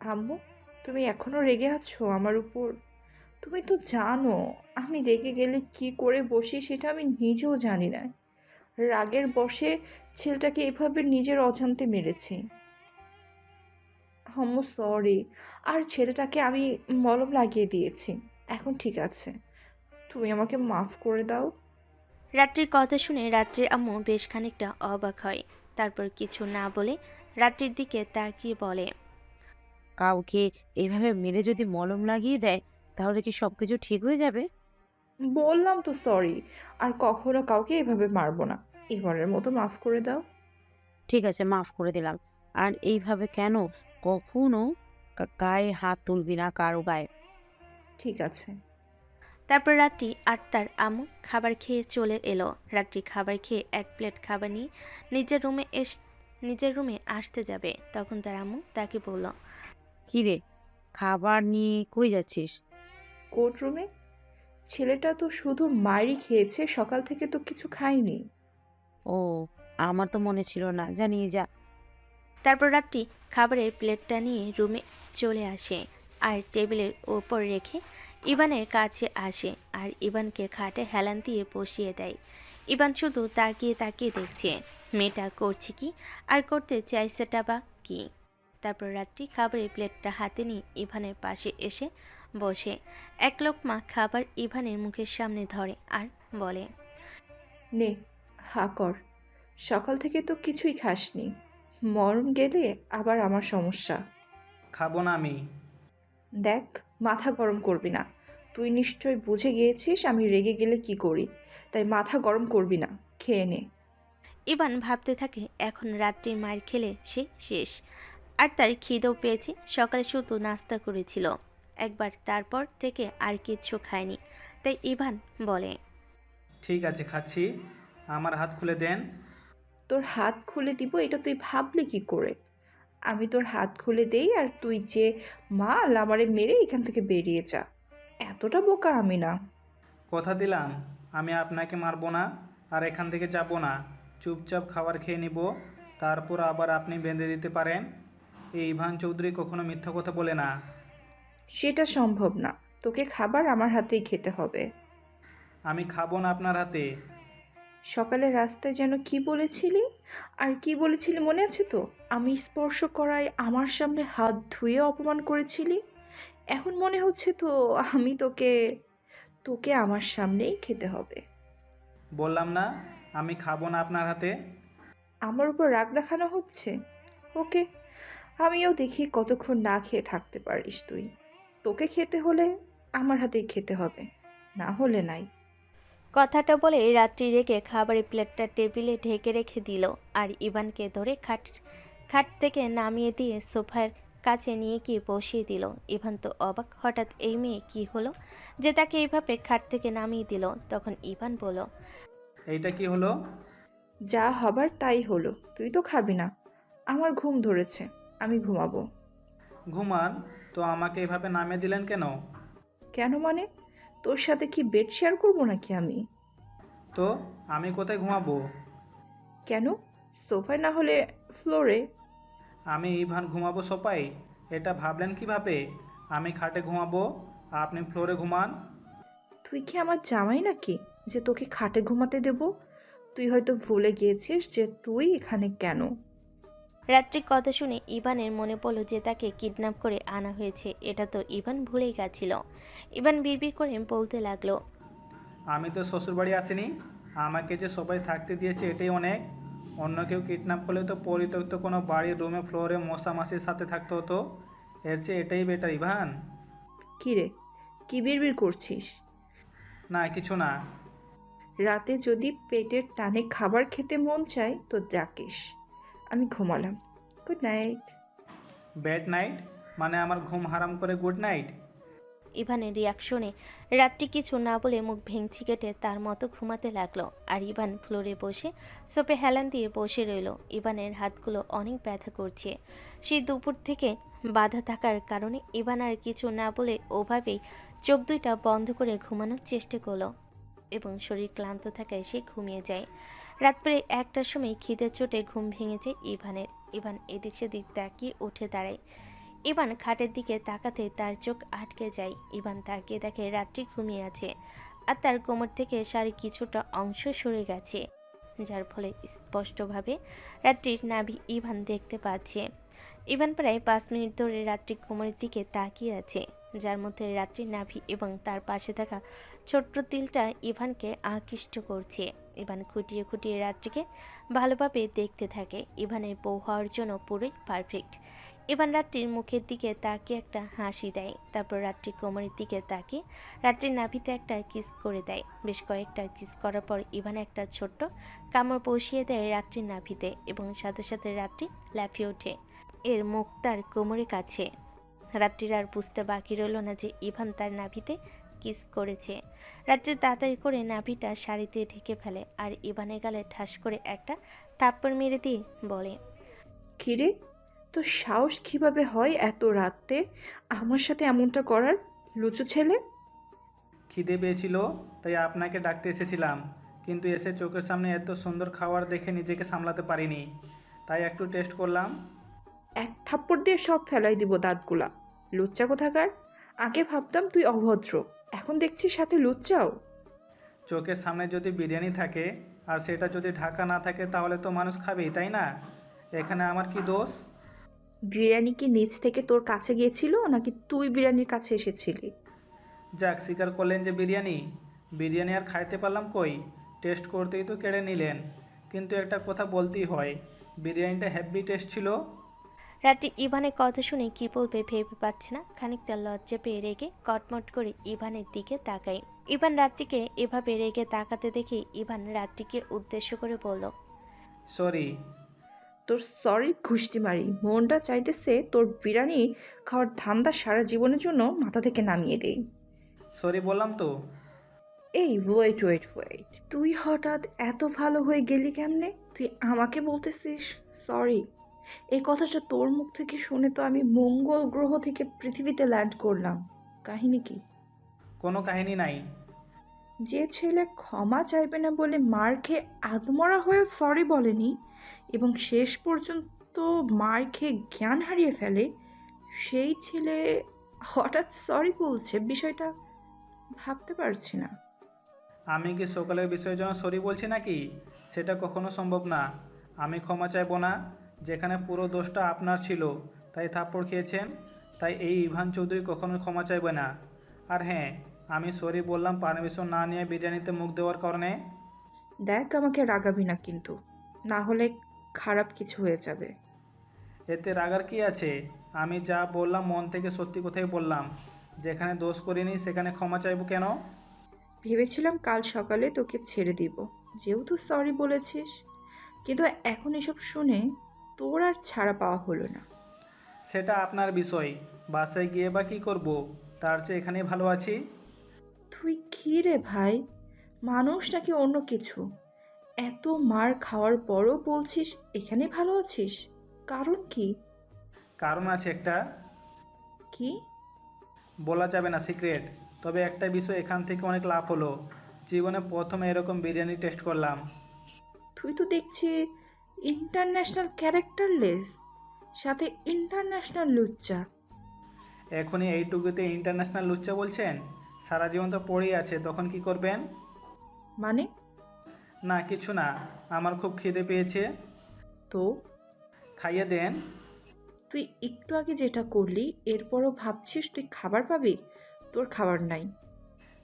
আম্মু, তুমি এখনো রেগে আছো আমার উপর? তুমি তো জানো আমি রেগে গেলে কি করে বসি সেটা আমি নিজেও জানি না। রাগের বশে ছেলেটাকে এভাবে নিজের অজান্তে মেরেছি। আম্মু সরি। আর ছেলেটাকে আমি মলম লাগিয়ে দিয়েছি, এখন ঠিক আছে। তুমি আমাকে মাফ করে দাও। রাত্রির কথা শুনে রাত্রির আম্মু বেশ খানিকটা অবাক হয়। তারপর কিছু না বলে রাত্রির দিকে তাকিয়ে বলে, কাউকে এইভাবে মেরে যদি মলম লাগিয়ে দেয় তাহলে কি সবকিছু ঠিক হয়ে যাবে? বললাম তো সরি। আর কখনো কাউকে এভাবে মারবো না। এবারের মতো মাফ করে দাও। ঠিক আছে, মাফ করে দিলাম। আর এইভাবে কেন কখনো গায়ে হাত তুলবি না কারো গায়ে। ঠিক আছে। তারপর রাত্রি আর তার আম্মু খাবার খেয়ে চলে এলো। রাত্রি খাবার খেয়ে এক প্লেট খাবার নিয়ে নিজের রুমে আসতে যাবে, তখন তার আম্মু তাকে বলল, কি রে, খাবার নিয়ে কই যাচ্ছিস? কোর্ট রুমে। ছেলেটা তো শুধু মাইরই খেয়েছে, সকাল থেকে তো কিছু খায়নি। ও, আমার তো মনে ছিল না, জানি যা। তারপর রাত্রি খাবারের প্লেটটা নিয়ে রুমে চলে আসে আর টেবিলের ওপর রেখে ইভানের কাছে আসে আর ইভানকে খাটে হেলান দিয়ে বসিয়ে দেয়। ইভান শুধু তাকিয়ে তাকিয়ে দেখছে মেয়েটা করছে কি আর করতে চাইছেটা বা কি। তারপর রাত্রি খাবারের প্লেটটা হাতে নিয়ে ইভানের পাশে এসে বসে এক লোকমা খাবার ইভানের মুখের সামনে ধরে আর বলে, নে, হা কর। সকাল থেকে তো কিছুই খাসনি। মরণ গেলে আবার আমার সমস্যা। খাবো না আমি। দেখ, মাথা গরম করবি না। তুই নিশ্চয় বুঝে গিয়েছিস আমি রেগে গেলে কি করি, তাই মাথা গরম করবি না। খেয়ে নে। ইভান ভাবতে থাকে এখন রাত্রি মার খেলে সে শেষ। আর তার খিদেও পেয়েছে, সকালে শুধু নাস্তা করেছিল একবার, তারপর থেকে আর কিচ্ছু খায়নি। তাই ইভান বলে, ঠিক আছে, খাচ্ছি। আমার হাত খুলে দেন। তোর হাত খুলে দিব এটা তুই ভাবলি কি করে? আমি তোর হাত খুলে দেই আর তুই যে মাল আমারে মেরে এখান থেকে বেরিয়ে যা। এতটা বোকা আমি না। কথা দিলাম আমি আপনাকে মারবো না আর এখান থেকে যাব না। চুপচাপ খাবার খেয়ে নিব, তারপর আবার আপনি বেঁধে দিতে পারেন। এই ইভান চৌধুরী কখনো মিথ্যা কথা বলে না। সেটা সম্ভব না। তোকে খাবার আমার হাতেই খেতে হবে। আমি খাবো না আপনার হাতে। সকালে রাস্তায় যেন কি বলেছিলি? আর কি বলেছিলি মনে আছে তো? আমি স্পর্শ করায় আমার সামনে হাত ধুয়ে অপমান করেছিলি। এখন মনে হচ্ছে তো আমি তোকে তোকে আমার সামনেই খেতে হবে। বললাম না আমি খাবো না আপনার হাতে। আমার উপর রাগ দেখানো হচ্ছে? ওকে, আমিও দেখি কতক্ষণ না খেয়ে থাকতে পারিস তুই। তোকে খেতে হলে আমার হাতেই খেতে হবে, না হলে নাই। কথাটা বলে রাত্রি রেখে খাবারের প্লেটটা টেবিলে ঢেকে রেখে দিল আর ইভানকে ধরে খাট থেকে নামিয়ে দিয়ে সোফার কাছে নিয়ে গিয়ে বসিয়ে দিল। ইভান তো অবাক, হঠাৎ এই মেয়ে কি হলো যে তাকে এইভাবে খাট থেকে নামিয়ে দিল। তখন ইভান বলল, এইটা কি হলো? যা হবার তাই হলো। তুই তো খাবি না। আমার ঘুম ধরেছে, আমি ঘুমাবো। ঘুমান তো আমাকে এভাবে নামিয়ে দিলেন কেন? কেন মানে? তোর সাথে কি বেড শেয়ার করবো নাকি আমি? তো আমি কোথায় ঘুমাবো? কেন? সোফায় না হলে ফ্লোরে? আমি ইভান ঘুমাবো সোফায়? এটা ভাবলেন কিভাবে? আমি খাটে ঘুমাবো, আপনি ফ্লোরে ঘুমান। তুই কি আমার জামাই নাকি যে তোকে খাটে ঘুমাতে দেব? তুই হয়তো ভুলে গিয়েছিস যে তুই এখানে কেন। রাত্রির কথা শুনে ইভানের মনে পড়ল যে তাকে কিডন্যাপ করে আনা হয়েছে। এটা তো ইভান ভুলেই গেছিল। ইভান বিড়বিড় করে বলতে লাগলো, আমি তো শ্বশুরবাড়ি আসিনি, আমাকে যে সবাই থাকতে দিয়েছে এটাই অনেক। অন্য কেউ কিডন্যাপ করলে তো পরিত্যক্ত কোনো বাড়ির রুমে ফ্লোরে মশা মাসির সাথে থাকতে হতো। এর চেয়ে এটাই বেটার ইভান। কি রে, কি বিড়বিড় করছিস? না কিছু না। রাতে যদি পেটের টানে খাবার খেতে মন চায় তো ডাকিস। আমি ঘুমালাম। Good night. Bad night? মানে আমার ঘুম হারাম করে গুড নাইট? ইভানের রিয়াকশনে রাত্রি কিছু না বলে মুখ ভেঙচি কেটে তার মতো ঘুমাতে লাগলো। আর ইভান ফ্লোরে বসে সোপে হেলান দিয়ে বসে রইল। ইভানের হাতগুলো অনেক ব্যথা করছে। সেই দুপুর থেকে বাধা থাকার কারণে ইভান আর কিছু না বলে ওভাবেই চোখ দুইটা বন্ধ করে ঘুমানোর চেষ্টা করলো এবং শরীর ক্লান্ত থাকায় সে ঘুমিয়ে যায়। রাত প্রায় 1টার সময় খিদের চোটে ঘুম ভেঙে যায় ইভানের। ইভান এদিক সেদিক তাকিয়ে উঠে দাঁড়ায়। ইভান খাটের দিকে তাকাতে তার চোখ আটকে যায়। ইভান তাকিয়ে দেখে রাত্রি ঘুমিয়ে আছে আর তার কোমর থেকে শাড়ি কিছুটা অংশ সরে গেছে, যার ফলে স্পষ্টভাবে রাত্রির নাভি ইভান দেখতে পাচ্ছে। ইভান প্রায় 5 মিনিট ধরে রাত্রি কোমরের দিকে তাকিয়ে আছে, যার মধ্যে রাত্রির নাভি এবং তার পাশে থাকা ছোট্ট তিলটা ইভানকে আকৃষ্ট করছে। ইভান খুঁটিয়ে খুঁটিয়ে রাত্রিকে ভালোভাবে দেখতে থাকে। ইভানের বউ হওয়ার জন্য পুরোই পারফেক্ট। ইভান রাত্রির মুখের দিকে তাকিয়ে একটা হাসি দেয়, তারপর রাত্রি কোমরের দিকে তাকিয়ে রাত্রির নাভিতে একটা কিস করে দেয়। বেশ কয়েকটা কিস করার পর ইভান একটা ছোট্ট কামড় বসিয়ে দেয় রাত্রির নাভিতে এবং সাথে সাথে রাত্রি লাফিয়ে ওঠে। এর মুখ তার কোমরের কাছে। রাত্রির আর বুঝতে বাকি রইল না যে ইভান তার নাভিতে কিস করেছে। রাত্রি তাড়াতাড়ি করে নাভিটা শাড়িতে ঢেকে ফেলে আর ইভানের গালে ঠাস করে একটা থাপ্পড় মেরে দিয়ে বলে, কিরে, তোর সাহস কিভাবে হয় এত রাতে আমার সাথে এমনটা করার, লুচু ছেলে? খিদে পেয়েছিল তাই আপনাকে ডাকতে এসেছিলাম, কিন্তু এসে চোখের সামনে এত সুন্দর খাবার দেখে নিজেকে সামলাতে পারিনি, তাই একটু টেস্ট করলাম। এক থাপ্পড় দিয়ে সব ফেলাই দিব দাঁতগুলা, লুচ্চা কোথাকার। আগে ভাবতাম তুই অভদ্র, এখন দেখছি সাথে লুচ্চাও। চোখের সামনে যদি বিরিয়ানি থাকে আর সেটা যদি ঢাকা না থাকে তাহলে তো মানুষ খাবেই, তাই না? এখানে আমার কি দোষ? বিরিয়ানি কি নিচ থেকে তোর কাছে গিয়েছিল নাকি তুই বিরিয়ানির কাছে এসেছিলি? যাক, স্বীকার করলেন যে বিরিয়ানি। বিরিয়ানি আর খাইতে পারলাম কই, টেস্ট করতেই তো কেড়ে নিলেন। কিন্তু একটা কথা বলতেই হয়, বিরিয়ানিটা হেভি টেস্ট ছিল। রাত্রি ইভানের কথা শুনে কি বলবে ভেবে পাচ্ছে না। খানিকটা লজ্জা পেয়ে রেগে কটমট করে ইভানের দিকে তাকায়। ইভান রাত্রিকে এভাবে রেগে তাকাতে দেখে ইভান রাত্রিকে উদ্দেশ্য করে বলল, সরি। তোর সরি ঘুষটি মারি, মনটা চাইতেছে তোর বিরিয়ানি খাওয়ার ধান্দা সারা জীবনের জন্য মাথা থেকে নামিয়ে দেই। সরি বললাম তো। এই ওয়েট ওয়েট ওয়েট, তুই হঠাৎ এত ভালো হয়ে গেলি কেমনে? তুই আমাকে বলতেছিস সরি? এই কথাটা তোর মুখ থেকে শুনে তো আমি মঙ্গল গ্রহ থেকে পৃথিবীতে ল্যান্ড করলাম। কাহিনী কি? কোনো কাহিনী নাই। যে ছেলে ক্ষমা চাইবে না বলে মার খেয়ে আদমরা হয়ে সরি বলেনি এবং শেষ পর্যন্ত মার খেয়ে জ্ঞান হারিয়ে ফেলে, সেই ছেলে হঠাৎ সরি বলছে, বিষয়টা ভাবতে পারছি না। আমি কি সকালের বিষয়ের জন্য সরি বলছি নাকি? সেটা কখনো সম্ভব না। আমি ক্ষমা চাইবো না, যেখানে পুরো দোষটা আপনার ছিল, তাই থাপ্পড় খেয়েছেন। তাই এই ইভান চৌধুরী কখনো ক্ষমা চাইবে না। আর হ্যাঁ, আমি সরি বললাম পারমিশন না নিয়ে বিরিয়ানিতে মুখ দেওয়ার কারণে। দেখ, আমাকে রাগাবি না কিন্তু, না হলে খারাপ কিছু হয়ে যাবে। এতে রাগার কি আছে? আমি যা বললাম মন থেকে সত্যি কথাই বললাম। যেখানে দোষ করিনি সেখানে ক্ষমা চাইবো কেন? ভেবেছিলাম কাল সকালে তোকে ছেড়ে দিব, যেহেতু সরি বলেছিস, কিন্তু এখন এসব শুনে তোর আর ছাড়া পাওয়া হলো না। সেটা আপনার বিষয়, বাসায় গিয়ে বা কী করবো, তার চেয়ে এখানেই ভালো আছি। তুই কি রে ভাই, মানুষ নাকি অন্য কিছু? এত মার খাওয়ার পরও বলছিস এখানে ভালো আছিস, কারণ কি? কারণ আছে একটা। কি? বলা যাবে না, সিক্রেট। তবে একটা বিষয়, এখান থেকে অনেক লাভ হলো। জীবনে প্রথম এরকম বিরিয়ানি টেস্ট করলাম। তুই তো দেখছি ইন্টারন্যাশনাল ক্যারেক্টারলেস, সাথে ইন্টারন্যাশনাল লুচ্চা। এখনই এইটুকুতে ইন্টারন্যাশনাল লুচ্চা বলছেন? সারা জীবন তো পড়েই আছে, তখন কি করবেন? মানে? না কিছু না, আমার খুব খিদে পেয়েছে। তো খাইয়ে দেন। তুই একটু আগে যেটা করলি এরপরও ভাবছিস তুই খাবার পাবি? তোর খাবার নাই।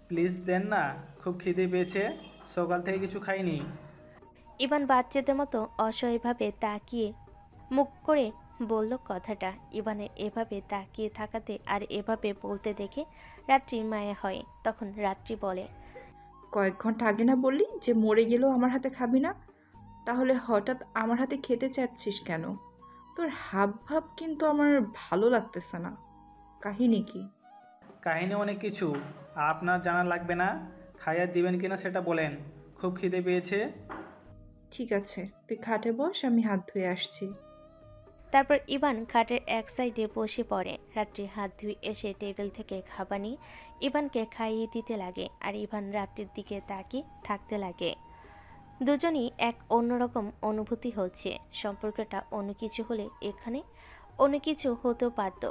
প্লিজ দেন না, খুব খিদে পেয়েছে, সকাল থেকে কিছু খাইনি। ইভান বাচ্চাদের মতো অসহায়ভাবে তাকিয়ে মুখ করে বলল কথাটা। ইভানের এভাবে তাকিয়ে থাকাতে আর এভাবে বলতে দেখে রাত্রির মায়া হয়। তখন রাত্রি বলে, কয়েক ঘন্টা আগে না বললি যে মরে গেলেও আমার হাতে খাবি না? তাহলে হঠাৎ আমার হাতে খেতে চাচ্ছিস কেন? তোর হাব ভাব কিন্তু আমার ভালো লাগতেছে না। কাহিনী কি? কাহিনী অনেক কিছু, আপনার জানা লাগবে না। খাইয়ে দিবেন কিনা সেটা বলেন। খুব খিদে পেয়েছে। ঠিক আছে, তুই খাটে বস, আমি হাত ধুয়ে আসছি। তারপর ইভান খাটের এক সাইডে বসে পড়ে। রাত্রি হাত ধুয়ে এসে টেবিল থেকে খাবার নিয়ে ইভানকে খাইয়ে দিতে লাগে, আর ইভান রাত্রির দিকে তাকিয়ে থাকতে লাগে। দুজনই এক অন্যরকম অনুভূতি হচ্ছে। সম্পর্কটা অন্য কিছু হলে এখানে অন্য কিছু হতেও পারত।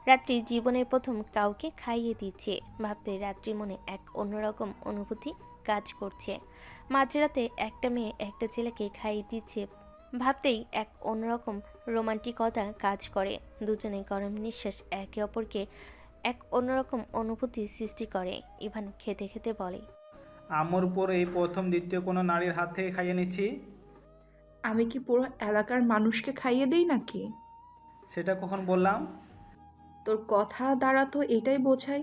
রাত্রি জীবনের প্রথম কাউকে খাইয়ে দিচ্ছে, ভাবতে রাত্রি মনে এক অন্যরকম অনুভূতি কাজ করছে। মাঝরাতে একটা মেয়ে একটা ছেলেকে খাইয়ে দিচ্ছে, ভাবতেই এক অন্যরকম রোমান্টিকতা কাজ করে। দুজনে গরম নিঃশ্বাস একে অপরকে এক অন্যরকম অনুভূতি সৃষ্টি করে। ইভান খেতে খেতে বলে, আম্মুর উপর এই প্রথম দ্বিতীয় কোনো নারীর হাত থেকে খাইয়ে নিচ্ছি। আমি কি পুরো এলাকার মানুষকে খাইয়ে দেই নাকি? সেটা কখন বললাম? তোর কথা দ্বারা তো এটাই বোঝাই।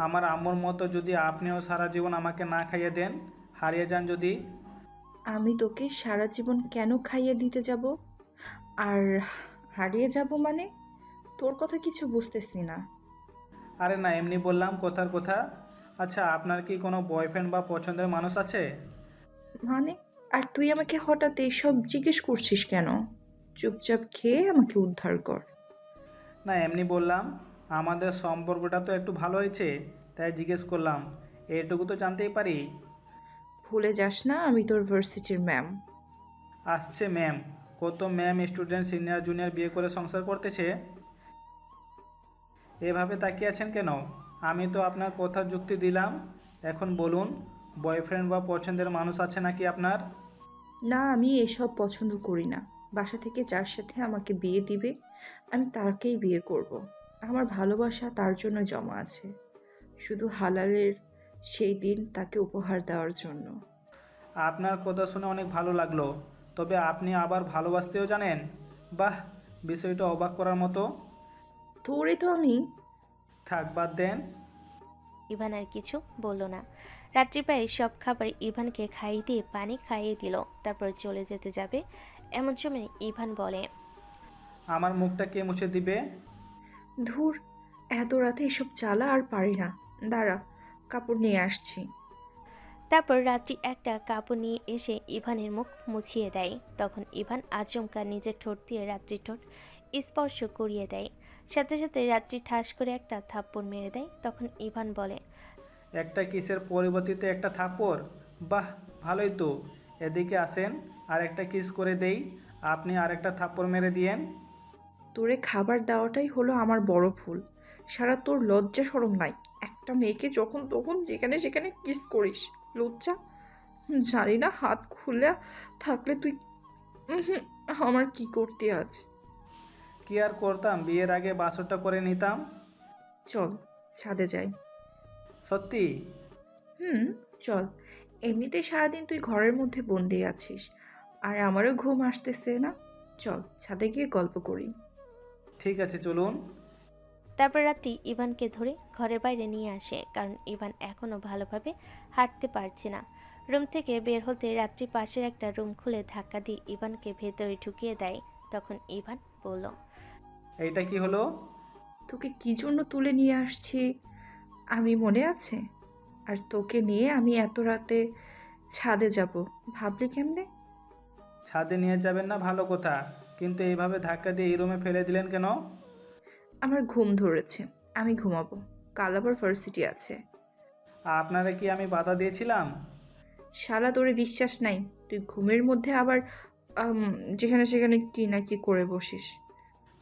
আমার আম্মুর মতো যদি আপনিও সারা জীবন আমাকে না খাইয়ে দেন, হারিয়ে যান যদি। আমি তোকে সারা জীবন কেন খাইয়ে দিতে যাব? আর হারিয়ে যাব মানে? তোর কথা কিছু বুঝতেছি না। আরে না, এমনি বললাম কথার কথা। আচ্ছা, আপনার কি কোনো বয়ফ্রেন্ড বা পছন্দের মানুষ আছে? মানে? আর তুই আমাকে হঠাৎ এইসব জিজ্ঞেস করছিস কেন? চুপচাপ খেয়ে আমাকে উদ্ধার কর। না, এমনি বললাম। আমাদের সম্পর্কটা তো একটু ভালো হয়েছে, তাই জিজ্ঞেস করলাম। এইটুকু তো জানতেই পারি। ভুলে যাস না আমি তোর ভার্সিটির ম্যাম। আসছে ম্যাম। কত ম্যাম স্টুডেন্ট সিনিয়র জুনিয়র বিয়ে করে সংসার করতেছে। এভাবে তাকিয়ে আছেন কেন? আমি তো আপনার কথার যুক্তি দিলাম। এখন বলুন, বয়ফ্রেন্ড বা পছন্দের মানুষ আছে নাকি আপনার? না, আমি এসব পছন্দ করি না। বাসা থেকে যার সাথে আমাকে বিয়ে দিবে আমি তাকেই বিয়ে করব। আমার ভালোবাসা তার জন্য জমা আছে, শুধু হালালের সেই দিন তাকে উপহার দেওয়ার জন্য। আপনার কথা শুনে অনেক ভালো লাগলো। তবে আপনি আবার ভালোবাসতেও জানেন? বাহ, বিষয়টা অবাক করার মতো। তোরে তো আমি। থাক, বাদ দেন। ইভান আর কিছু বলল না। রাত্রি প্রায় সব খাবার ইভানকে খাইয়ে দিয়ে পানি খাইয়ে দিল। তারপর চলে যেতে যাবে, এমন সময় ইভান বলে, আমার মুখটা কে মুছে দিবে? ধুর, এত রাতে এসব জ্বালা আর পারি না। দাঁড়া, কাপড় নিয়ে আসছি। তারপর রাত্রি একটা কাপড় নিয়ে এসে ইভানের মুখ মুছিয়ে দেয়। তখন ইভান আচমকা নিজের ঠোঁট দিয়ে রাত্রির ঠোঁট স্পর্শ করিয়ে দেয়। সাথে সাথে রাত্রি ঠাস করে একটা থাপ্পড় মেরে দেয়। তখন ইভান বলে, একটা কিসের পরিবর্তিতে একটা থাপ্পড়? বাহ, ভালোই তো। এদিকে আসেন, আর একটা কিস করে দেই। আপনি আরেকটা থাপ্পড় মেরে দিয়েন। তোরে খাবার দেওয়াটাই হলো আমার বড় ভুল। সারা তোর লজ্জা শরম নাই। একটা মেয়েকে যখন তখন যেখানে সেখানে কিস করিস, লজ্জা? জানি না হাত খুলে থাকলে তুই আমার কি করতে আজ? কি আর করতাম, বিয়ের আগে বাসরটা করে নিতাম। চল ছাদে যাই। সত্যি? হুম, চল। এমনিতেই সারাদিন তুই ঘরের মধ্যে বন্দি আছিস, আর আমারও ঘুম আসতেছে না। চল ছাদে গিয়ে গল্প করি। ঠিক আছে, চলুন। তারপর রাত্রি ইভানকে ধরে ঘরের বাইরে নিয়ে আসে, কারণ ইভান এখনও ভালোভাবে হাঁটতে পারছে না। রুম থেকে বের হতে রাত্রি পাশের একটা রুম খুলে ধাক্কা দিয়ে ইভানকে ভেতরে ঢুকিয়ে দেয়। তখন ইভান বলল, এইটা কি হলো? তোকে কি জন্য তুলে নিয়ে আসছি আমি মনে আছে? আর তোকে নিয়ে আমি এত রাতে ছাদে যাব ভাবলি কেমনে? ছাদে নিয়ে যাবেন না ভালো কথা, কিন্তু এইভাবে ধাক্কা দিয়ে এই রুমে ফেলে দিলেন কেন? আমার ঘুম ধরেছে, আমি ঘুমাবো। কাল আবার ভার্সিটি আছে। আপনারা কি আমি বাধা দিয়েছিলাম? শালা তোরে বিশ্বাস নাই, তুই ঘুমের মধ্যে আবার যেখানে সেখানে কি না কি করে বসিস।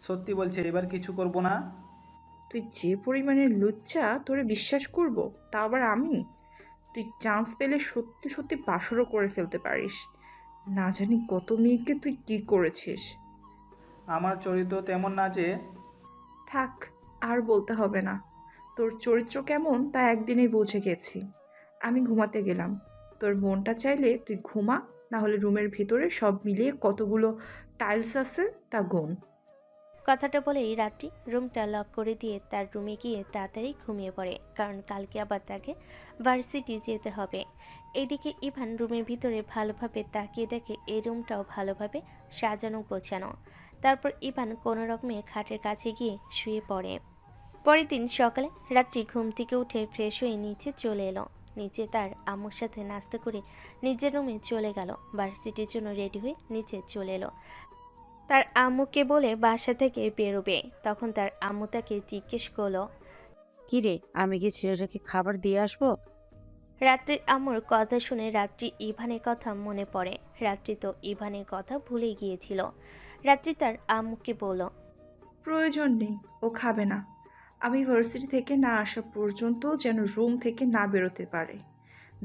সত্যি বলছে, এবার কিছু করব না। তুই যে পরিমাণে লুচ্চা, তোরে বিশ্বাস করব? তা আবার আমি? তুই চান্স পেলে সত্যি সত্যি বাসরও করে ফেলতে পারিস। না জানি কত মেয়েকে তুই কি করেছিস। আমার চরিত্র তেমন না যে। থাক, আর বলতে হবে না। তোর চরিত্র কেমন তা একদিনেই বুঝে গেছি। আমি ঘুমাতে গেলাম। তোর মনটা চাইলে তুই ঘুমা, না হলে রুমের ভিতরে সব মিলিয়ে কতগুলো টাইলস আছে তা গুণ। কথাটা বলেই রাত্রি রুমটা লক করে দিয়ে তার রুমে গিয়ে তাড়াতাড়ি ঘুমিয়ে পড়ে, কারণ কালকে আবার তাকে ভার্সিটি যেতে হবে। এদিকে ইভান রুমের ভিতরে ভালোভাবে তাকিয়ে দেখে এই রুমটাও ভালোভাবে সাজানো গোছানো। তারপর ইভান কোনো রকমে খাটের কাছে গিয়ে শুয়ে পড়ে। পরের দিন সকালে রাত্রি ঘুম থেকে উঠে ফ্রেশ হয়ে নিচে চলে এলো। নিচে তার আম্মুর সাথে নাস্তা করে নিজের রুমে চলে গেল। ভার্সিটির জন্য রেডি হয়ে নিচে চলে এলো। তার আম্মুকে বলে বাসা থেকে বেরোবে। তখন তার আম্মু তাকে জিজ্ঞেস করলো, কি রে, আমি কি ছেলেটাকে খাবার দিয়ে আসবো? রাত্রির আম্মুর কথা শুনে রাত্রি ইভানের কথা মনে পড়ে। রাত্রি তো ইভানের কথা ভুলে গিয়েছিল। রাত্রি তার আম্মুকে বলল, প্রয়োজন নেই, ও খাবে না। আমি ভার্সিটি থেকে না আসা পর্যন্ত যেন রুম থেকে না বেরোতে পারে।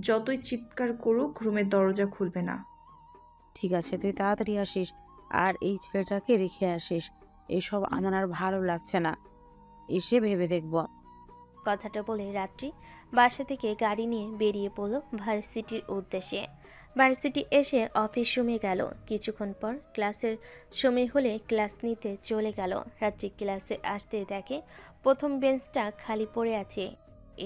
যতই চিৎকার করুক রুমের দরজা খুলবে না। ঠিক আছে, তুই তাড়াতাড়ি আসিস আর এই ছেলেটাকে রেখে আসিস। এসব আমার আর ভালো লাগছে না, এসে ভেবে দেখব। কথাটা বলে রাত্রি বাসা থেকে গাড়ি নিয়ে বেরিয়ে পড়ল ভার্সিটির উদ্দেশ্যে। ভার্সিটি এসে অফিস রুমে গেল। কিছুক্ষণ পর ক্লাসের সময় হলে ক্লাস নিতে চলে গেল। রাত্রি ক্লাসে আসতে দেখে প্রথম বেঞ্চটা খালি পড়ে আছে।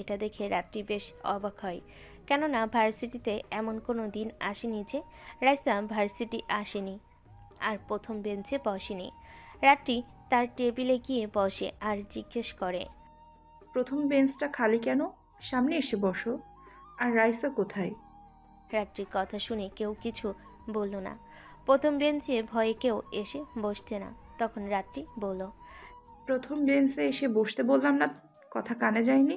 এটা দেখে রাত্রি বেশ অবাক হয়, কেননা ভার্সিটিতে এমন কোনো দিন আসেনি যে রাইসা ভার্সিটি আসেনি আর প্রথম বেঞ্চে বসেনি। রাত্রি তার টেবিলে গিয়ে বসে আর জিজ্ঞেস করে, প্রথম বেঞ্চটা খালি কেন? সামনে এসে বসো। আর রাইসা কোথায়? রাত্রির কথা শুনে কেউ কিছু বলল না। প্রথম বেঞ্চে ভয়ে কেউ এসে বসছে না। তখন রাত্রি বলল, প্রথম বেঞ্চে এসে বসতে বললাম না, কথা কানে যায়নি?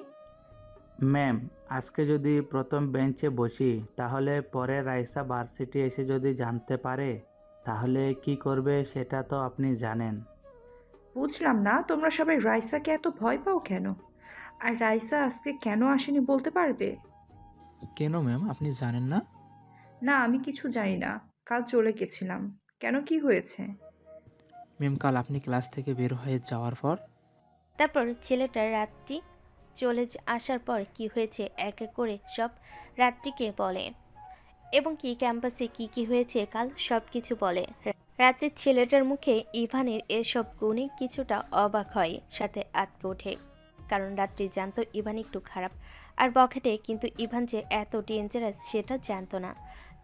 ম্যাম, আজকে যদি প্রথম বেঞ্চে বসি তাহলে পরে রাইসা ভার্সিটি এসে যদি জানতে পারে তাহলে কি করবে সেটা তো আপনি জানেন। বুঝলাম না, তোমরা সবাই রাইসাকে এত ভয় পাও কেন? আর রাইসা আজকে কেন আসেনি বলতে পারবে? কেন ম্যাম, আপনি জানেন না? না, আমি কিছু জানি না। কাল চলে গেছিলাম। কেন, কি হয়েছে? ম্যাম, কাল আপনি ক্লাস থেকে বের হয়ে যাওয়ার পর তারপর ছেলেটা রাত্রি চলে আসার পর কি হয়েছে এক এক করে সব রাত্রিকে বলে এবং কি ক্যাম্পাসে কি কি হয়েছে কাল সব কিছু বলে। রাত্রির ছেলেটার মুখে ইভানের এসব গুণে কিছুটা অবাক হয়, সাথে আটকে ওঠে। কারণ রাত্রি জানতো ইভান একটু খারাপ আর বখাটে, কিন্তু ইভান যে এত ডেঞ্জারাস সেটা জানতো না।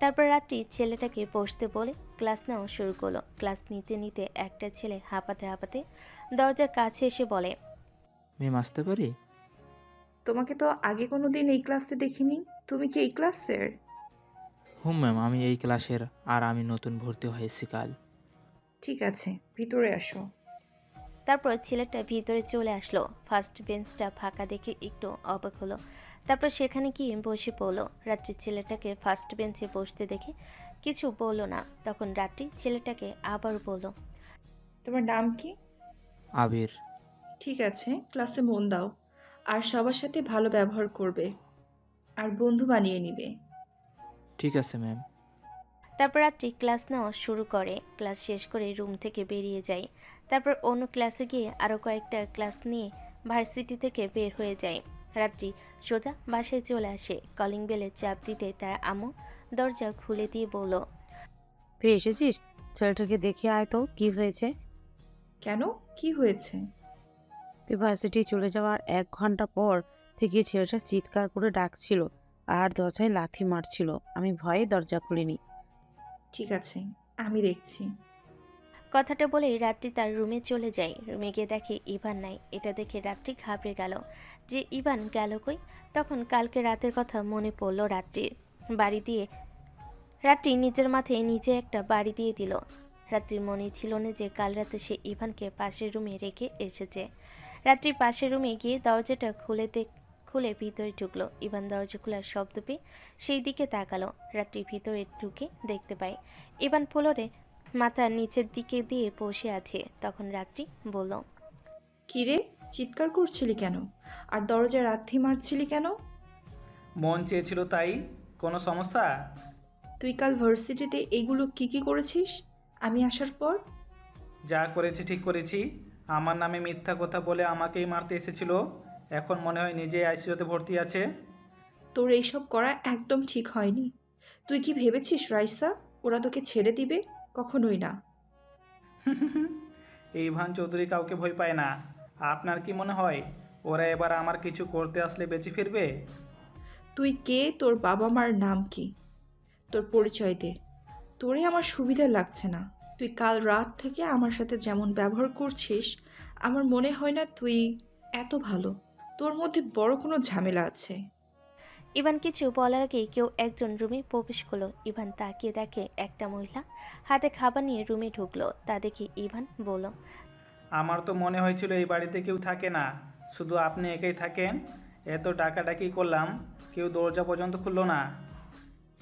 তারপর রাত্রি ছেলেটাকে বসতে বলে ক্লাস নেওয়া শুরু করলো। ক্লাস নিতে নিতে একটা ছেলে হাঁপাতে হাঁপাতে দরজার কাছে এসে বলে, ম্যাম আসতে পারি? তোমাকে তো আগে কোনো দিন এই ক্লাসে দেখিনি। তুমি কি এই ক্লাসের? হুম ম্যাম, আমি এই ক্লাসের, আর আমি নতুন ভর্তি হয়েছি কাল। ঠিক আছে, ভিতরে আসো। তারপর ছেলেটা ভিতরে চলে আসলো। ফার্স্ট বেঞ্চটা ফাঁকা দেখে একটু অবাক হলো। তারপর সেখানে গিয়ে বসে পড়লো। রাত্রি ছেলেটাকে ফার্স্ট বেঞ্চে বসতে দেখে কিছু বলল না। তখন রাত্রি ছেলেটাকে আবার বলল, তোমার নাম কি? আবির। ঠিক আছে, ক্লাসে মন দাও আর সবার সাথে ভালো ব্যবহার করবে আর বন্ধু বানিয়ে নিবে। ঠিক আছে ম্যাম। তারপর রাত্রি ক্লাস নেওয়া শুরু করে। ক্লাস শেষ করে রুম থেকে বেরিয়ে যায়। তারপর অন্য ক্লাসে গিয়ে আরও কয়েকটা ক্লাস নিয়ে ভার্সিটি থেকে বের হয়ে যায়। রাত্রি সোজা বাসায় চলে আসে। কলিং বেলে চাপ দিতে তার আম্মু দরজা খুলে দিয়ে বলল, তুই এসেছিস? ছেলেটাকে দেখে আয় তো, কি হয়েছে? কেন, কি হয়েছে? তুই ভার্সিটি চলে যাওয়ার 1 ঘন্টা পর থেকে ছেলেটা চিৎকার করে ডাকছিল আর দরজায় লাথি মারছিল। আমি ভয়ে দরজা খুলিনি। ঠিক আছে, আমি দেখছি। কথাটা বলেই রাত্রি তার রুমে চলে যায়। রুমে গিয়ে দেখে ইভান নাই। এটা দেখে রাত্রি ঘাবড়ে গেল যে ইভান গেল কই। তখন কালকে রাতের কথা মনে পড়ল রাত্রির। রাত্রি নিজের মাথায় নিজে একটা বাড়ি দিয়ে দিল। রাত্রির মনে ছিল না যে কাল রাতে সে ইভানকে পাশের রুমে রেখে এসেছে। রাত্রি পাশের রুমে গিয়ে দরজাটা খুলে ভিতরে ঢুকলো। ইভান দরজা খোলার শব্দ পেয়ে সেই দিকে তাকালো। রাত্রি ভিতরে ঢুকে দেখতে পায় ইভান ফ্লোরে মাথা নিচের দিকে দিয়ে বসে আছে। তখন রাত্রি বলল, কিরে, চিৎকার করছিলি কেন? আর দরজায় লাথি মারছিলি কেন? মন চেয়েছিল তাই। কোনো সমস্যা? তুই কাল ভার্সিটিতে এইগুলো কি করেছিস আমি আসার পর? যা করেছি ঠিক করেছি। আমার নামে মিথ্যা কথা বলে আমাকেই মারতে এসেছিল। এখন মনে হয় নিজেই আইসিইউতে ভর্তি আছে। তোর এইসব করা একদম ঠিক হয়নি। তুই কি ভেবেছিস রাইসা ওরা তোকে ছেড়ে দিবে? কখনোই না। এই ভান চৌধুরী কাউকে ভয় পায় না। আপনার কি মনে হয় ওরা এবার আমার কিছু করতে আসলে বেঁচে ফিরবে? তুই কে, তোর বাবা মার নাম কি, তোর পরিচয় দে। তোরে আমার সুবিধা লাগছে না। তুই কাল রাত থেকে আমার সাথে যেমন ব্যবহার করছিস আমার মনে হয় না তুই এত ভালো। তোর মধ্যে বড় কোনো ঝামেলা আছে। ইভান কিছু বলার আগেই কেউ একজন রুমে প্রবেশ করলো। ইভান তাকিয়ে দেখে একটা মহিলা হাতে খাবার নিয়ে রুমে ঢুকলো। তা দেখে ইভান বলল, আমার তো মনে হয়েছিল এই বাড়িতে কেউ থাকে না, শুধু আপনি একাই থাকেন। এত ডাকাডাকি করলাম, কেউ দরজা পর্যন্ত খুললো না।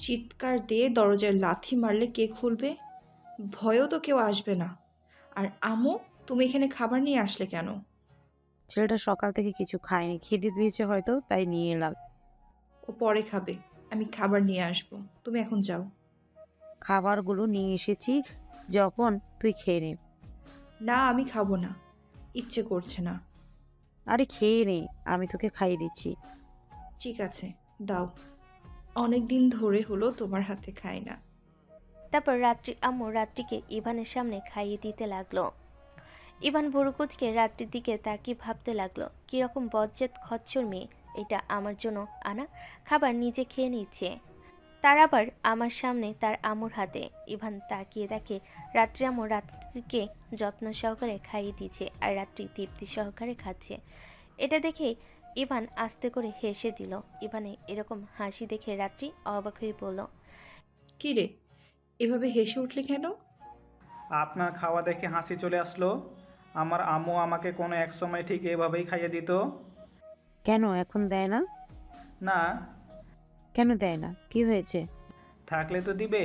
চিৎকার দিয়ে দরজায় লাথি মারলে কে খুলবে? ভয়েও তো কেউ আসবে না। আর আম্মু, তুমি এখানে খাবার নিয়ে আসলে কেন? ছেলেটা সকাল থেকে কিছু খায়নি, খিদে পেয়েছে হয়তো, তাই নিয়ে এলাম। ও পরে খাবে, আমি খাবার নিয়ে আসবো। তুমি এখন যাও। খাবারগুলো নিয়ে এসেছি, যখন তুই খেয়ে নে। না, আমি খাবো না, ইচ্ছে করছে না। আরে খেয়ে নে, আমি তোকে খাইয়ে দিচ্ছি। ঠিক আছে, দাও। অনেক দিন ধরে হলো তোমার হাতে খাই না। তারপর রাত্রির আম্মু রাত্রিকে ইভানের সামনে খাইয়ে দিতে লাগলো। ইভান ভুরু কুঁচকে রাত্রির দিকে তাকিয়ে ভাবতে লাগলো, কিরকম বজ্জাত খচ্চর মেয়ে এটা, আমার জন্য আনা খাবার নিজে খেয়ে নিচ্ছে, তার আবার আমার সামনে তার আম্মুর হাতে। ইভান তাকিয়ে দেখে রাত্রি আম্মু রাত্রিকে যত্ন সহকারে খাইয়ে দিচ্ছে আর রাত্রি তৃপ্তি সহকারে খাচ্ছে। এটা দেখে ইভান আস্তে করে হেসে দিল। ইভানে এরকম হাসি দেখে রাত্রি অবাক হয়ে বলল, কি রে, এভাবে হেসে উঠলি কেন? আপনার খাওয়া দেখে হাসি চলে আসলো। আমার আম্মু আমাকে কোনো এক সময় ঠিক এভাবেই খাইয়ে দিত। কেন এখন দেয় না? না, কেন দেয় না? কি হয়েছে? থাকলে তো দিবে,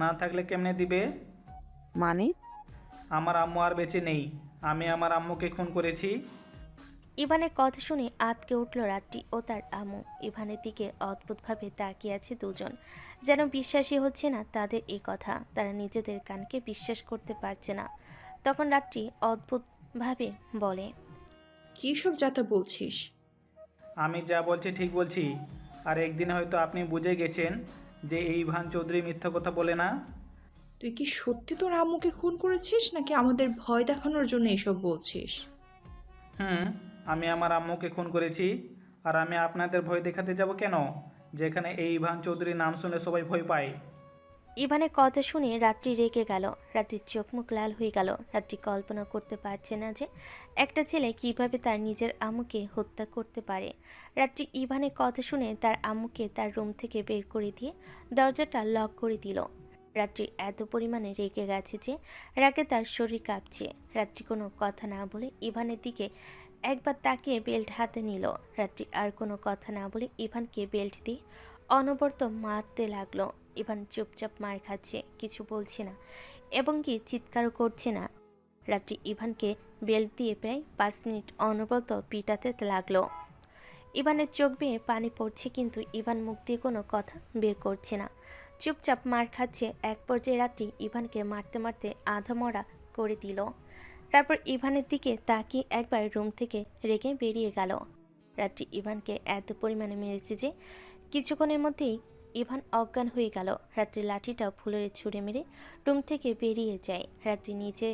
না থাকলে কেমনে দিবে? মানে? আমার আম্মু আর বেঁচে নেই, আমি আমার আম্মুকে খুন করেছি। ইভানের কথা শুনে আঁতকে উঠল রাত্রি ও তার আম্মু। ইভানের দিকে অদ্ভুতভাবে তাকিয়ে আছে দুজন, যেন বিশ্বাসই হচ্ছে না তাদের এই কথা। তারা নিজেদের কানকে বিশ্বাস করতে পারছে না। তখন রাত্রি অদ্ভুতভাবে বলে, কী সব যাতা বলছিস? আমি যা বলছি ঠিক বলছি। আর একদিন হয়তো আপনি বুঝে গেছেন যে এই ভান চৌধুরী মিথ্যা কথা বলে না। তুই কি সত্যি তোর আম্মুকে খুন করেছিস, নাকি আমাদের ভয় দেখানোর জন্য এসব বলছিস? হুম, আমি আমার আম্মুকে খুন করেছি। আর আমি আপনাদের ভয় দেখাতে যাব কেন, যেখানে এই ভান চৌধুরীর নাম শুনলে সবাই ভয় পায়। ইভানের কথা শুনে রাত্রি রেগে গেল। রাত্রির চোখ মুখ লাল হয়ে গেল। রাত্রি কল্পনা করতে পারছে না যে একটা ছেলে কিভাবে তার নিজের আম্মুকে হত্যা করতে পারে। রাত্রি ইভানের কথা শুনে তার আম্মুকে তার রুম থেকে বের করে দিয়ে দরজাটা লক করে দিল। রাত্রি এত পরিমাণে রেগে গেছে যে রাগে তার শরীর কাঁপছে। রাত্রি কোনো কথা না বলে ইভানের দিকে একবার তাকিয়ে বেল্ট হাতে নিল। রাত্রি আর কোনো কথা না বলে ইভানকে বেল্ট দিয়ে অনবরত মারতে লাগলো। ইভান চুপচাপ মার খাচ্ছে, কিছু বলছে না এবং কি চিৎকারও করছে না। রাত্রি ইভানকে বেল্ট দিয়ে প্রায় 5 মিনিট অনবরত পিটাতে লাগলো। ইভানের চোখ বেয়ে পানি পড়ছে, কিন্তু ইভান মুখ দিয়ে কোনো কথা বের করছে না, চুপচাপ মার খাচ্ছে। এক পর্যায়ে রাত্রি ইভানকে মারতে মারতে আধা মরা করে দিল। তারপর ইভানের দিকে তাকিয়ে একবার রুম থেকে রেগে বেরিয়ে গেল। রাত্রি ইভানকে এত পরিমাণে মেরেছে যে কিছুক্ষণের মধ্যেই ইভান অজ্ঞান হয়ে গেল। রাত্রি লাঠিটা ফুলরে ছুঁড়ে মেরে রুম থেকে বেরিয়ে যায়। রাত্রি নিচে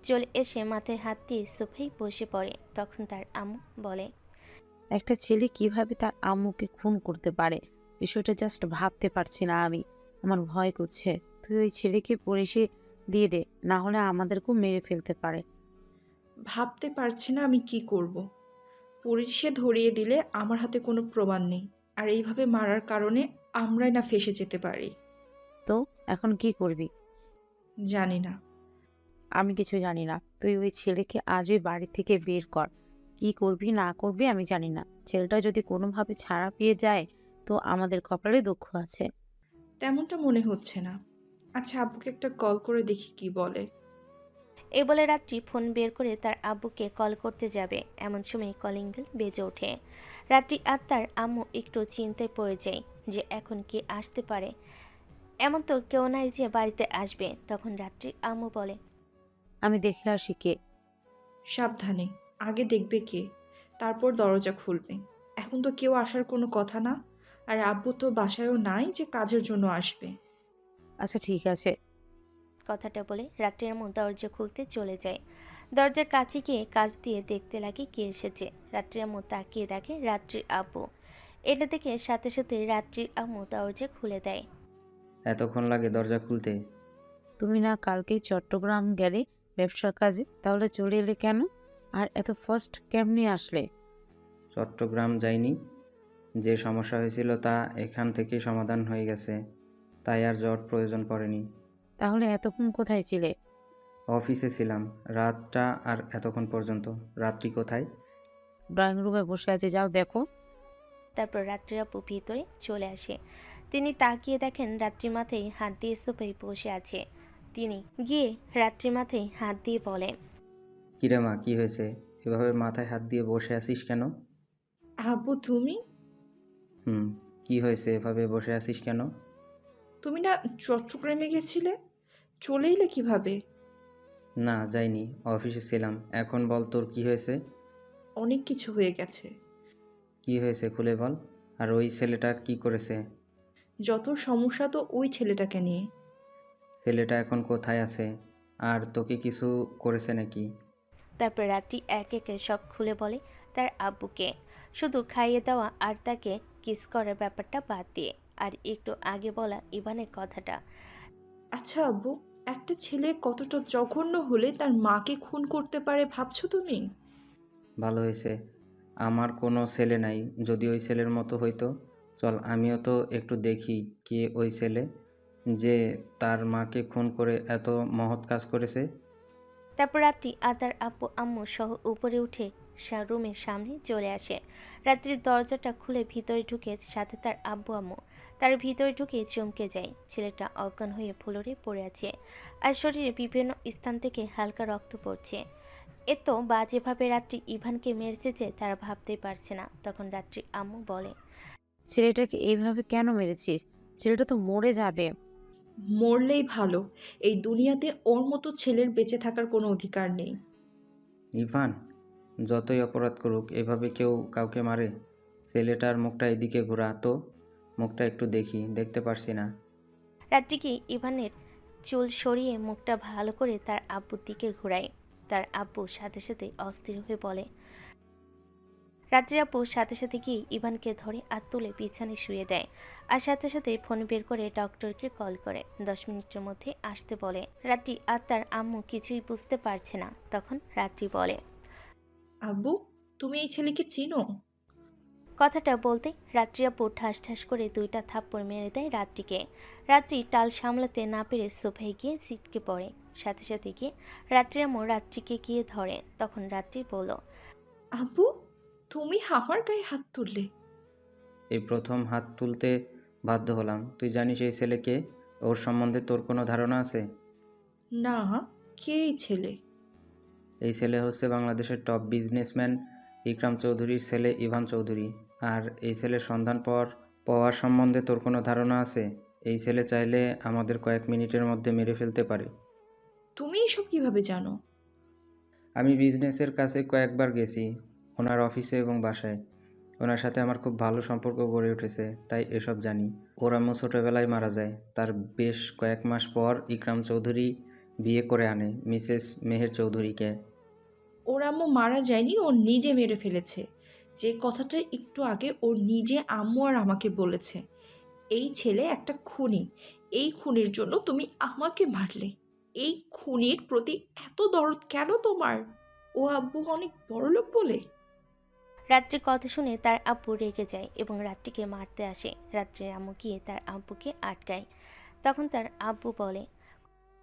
চলে এসে মাথায় হাত দিয়ে সোফায় বসে পড়ে। তখন তার আম্মু বলে, একটা ছেলে কিভাবে তার আম্মুকে খুন করতে পারে, বিষয়টা জাস্ট ভাবতে পারছি না আমি। আমার ভয় করছে। তুই ওই ছেলেকে পুলিশে দিয়ে দে, না হলে আমাদেরকেও মেরে ফেলতে পারে। ভাবতে পারছি না আমি কি করব। পুলিশে ধরিয়ে দিলে আমার হাতে কোনো প্রমাণ নেই, আর এইভাবে মারার কারণে আমরাই না ফেঁসে যেতে পারি। তো এখন কি করবি? জানি না। আমি কিছু জানি না। তুই ওই ছেলেকে আজই বাড়ি থেকে বের কর। কি করবি না করবি আমি জানি না। ছেলেটা যদি কোনোভাবে ছাড়া পেয়ে যায় তো আমাদের কপালে দুঃখ আছে। তেমনটা মনে হচ্ছে না। আচ্ছা, আব্বুকে একটা কল করে দেখি কি বলে। এই বলে রাত্রি ফোন বের করে তার আব্বুকে কল করতে যাবে, এমন সময় কলিং বেল বেজে ওঠে। রাত্রি আর তার আম্মু একটু চিন্তায় পড়ে যায় যে এখন কে আসতে পারে। এমন তো কেউ নাই যে বাড়িতে আসবে। তখন রাত্রির আম্মু বলে, আমি দেখে আসি কে। সাবধানে, আগে দেখবে কে, তারপর দরজা খুলবে। এখন তো কেউ আসার কোনো কথা না, আর আব্বু তো বাসায়ও নাই যে কাজের জন্য আসবে। আচ্ছা ঠিক আছে। কথাটা বলে রাত্রির আম্মু দরজা খুলতে চলে যায়। দরজার কাছে গিয়ে কাজ দিয়ে দেখতে লাগে কে এসেছে। রাত্রির আম্মু তাকিয়ে দেখে রাত্রির আব্বু। এটা দেখে সাথে সাথে রাত্রির আম্মু দরজা খুলে দেয়। এতক্ষণ লাগে দরজা খুলতে? তুমি না কালকেই চট্টগ্রাম গেলে ব্যবসার কাজে, তাহলে চলে এলে কেন? আর এত ফার্স্ট কেমনে আসলে? চট্টগ্রাম যাইনি। যে সমস্যা হয়েছিল তা এখান থেকেই সমাধান হয়ে গেছে, তাই আর যাওয়ার প্রয়োজন পড়েনি। তাহলে এতক্ষণ কোথায় ছিলে? অফিসে ছিলাম রাতটা, আর এতক্ষণ পর্যন্ত। রাত্রি কোথায়? ড্রয়িং রুমে বসে আছে, যাও দেখো। তারপর রাত্রির আপু ভিতরে চলে আসে। তিনি তাকিয়ে দেখেন রাত্রি মাথায় হাত দিয়ে সোফায় বসে আছে। তিনি গিয়ে রাত্রি মাথায় হাত দিয়ে বলেন, কিরে মা, কি হয়েছে? এভাবে মাথায় হাত দিয়ে বসে আছিস কেন? আব্বু তুমি কি হয়েছে, এভাবে বসে আছিস কেন? তুমি না চট্টগ্রামে গেছিলে, চলে এলে কিভাবে? না, যাইনি, অফিসে ছিলাম। এখন বল, তোর কি হয়েছে? অনেক কিছু হয়ে গেছে। কি হয়েছে খুলে বল। আর ওই ছেলেটা কি করেছে? যত সমস্যা তো ওই ছেলেটাকে নিয়ে। ছেলেটা এখন কোথায় আছে? আর তোকে কিছু করেছে নাকি? তারপর রাত্রি এক একে সব খুলে বলে তার আব্বুকে, শুধু খাইয়ে দেওয়া আর তাকে কিস করার ব্যাপারটা বাদ দিয়ে, আর একটু আগে বলা ইভানের কথাটা। আচ্ছা আব্বু, একটা ছেলে কতটা জঘন্য হলে তার মাকে খুন করতে পারে ভাবছো তুমি? ভালো হয়েছে, আমার কোনো ছেলে নাই। যদি ওই ছেলের মতো হইতো, চল আমিও তো একটু দেখি কে ওই ছেলে যে তার মাকে খুন করে এত মহৎ কাজ করেছে। তারপর রাত্রি আর তার আব্বু আম্মু সহ উপরে উঠে রুমের সামনে চলে আসে। রাত্রির দরজাটা খুলে ভিতরে ঢুকে সাথে তার আব্বু আম্মু। তার ভিতরে ঢুকে চমকে যায়। ছেলেটা অজ্ঞান হয়ে ফ্লোরে পড়ে আছে, আর শরীরে বিভিন্ন স্থান থেকে হালকা রক্ত পড়ছে। এত বাজেভাবে রাত্রি ইভানকে মেরেছে যে তারা ভাবতেই পারছে না। তখন রাত্রি আম্মু বলে, ছেলেটাকে এইভাবে কেন মেরেছিস? ছেলেটা তো মরে যাবে। মরলেই ভালো। এই দুনিয়াতে ওর মতো ছেলের বেঁচে থাকার কোনো অধিকার নেই। ইভান যতই অপরাধ করুক, এভাবে কেউ কাউকে মারে? ছেলেটার মুখটা এদিকে ঘোরা তো, মুখটা একটু দেখি, দেখতে পারছি না। রাত্রিকে ইভানের চুল সরিয়ে মুখটা ভালো করে তার আব্বুর দিকে ঘোরায়। তার আব্বু সাথে সাথে অস্থির হয়ে বলে, রাত্রির আপু সাথে সাথে গিয়ে ইভানকে ধরে আর তুলে বিছানে শুয়ে দেয়, আর সাথে সাথে ফোন বের করে ডক্টরকে কল করে 10 মিনিটের মধ্যে আসতে বলে। রাত্রি আর তার আম্মু কিছুই বুঝতে পারছে না। তখন রাত্রি বলে, আব্বু, তুমি এই ছেলেকে চিনো? কথাটা বলতে রাত্রি আপু ঠাস ঠাস করে 2টা থাপ্পড় মেরে দেয় রাত্রিকে। রাত্রি টাল সামলাতে না পেরে সোফায় গিয়ে ছিটকে পড়ে। সাথে সাথে গিয়ে রাত্রি আম্মু রাত্রিকে গিয়ে ধরে। তখন রাত্রি বলল, আব্বু, তুমি আমার গায়ে হাত তুললে? এই প্রথম হাত তুলতে বাধ্য হলাম। তুই জানিস এই ছেলেকে? ওর সম্বন্ধে তোর কোনো ধারণা আছে? না, কে এই ছেলে? এই ছেলে হচ্ছে বাংলাদেশের টপ বিজনেসম্যান ইকরাম চৌধুরীর ছেলে ইভান চৌধুরী। আর এই ছেলের সন্ধান পাওয়ার সম্বন্ধে তোর কোনো ধারণা আছে? এই ছেলে চাইলে আমাদের কয়েক মিনিটের মধ্যে মেরে ফেলতে পারে। তুমি এসব কিভাবে জানো? আমি বিজনেসের কাছে কয়েকবার গেছি, ওনার অফিসে এবং বাসায়। ওনার সাথে আমার খুব ভালো সম্পর্ক গড়ে উঠেছে, তাই এসব জানি। ওর আম্মু ছোটোবেলায় মারা যায়। তার বেশ কয়েক মাস পর ইকরাম চৌধুরী বিয়ে করে আনে মিসেস মেহের চৌধুরীকে। ওর আম্মু মারা যায়নি, ও নিজে মেরে ফেলেছে। যে কথাটা একটু আগে ওর নিজে আম্মু আর আমাকে বলেছে। এই ছেলে একটা খুনি। এই খুনির জন্য তুমি আমাকে মারলে। এই খুনির প্রতি এত দরদ কেন তোমার? ও আব্বু অনেক বড়লোক বলে? রাত্রির কথা শুনে তার আব্বু রেগে যায় এবং রাত্রিকে মারতে আসে। রাত্রির আম্মু গিয়ে তার আব্বুকে আটকায়। তখন তার আব্বু বলে,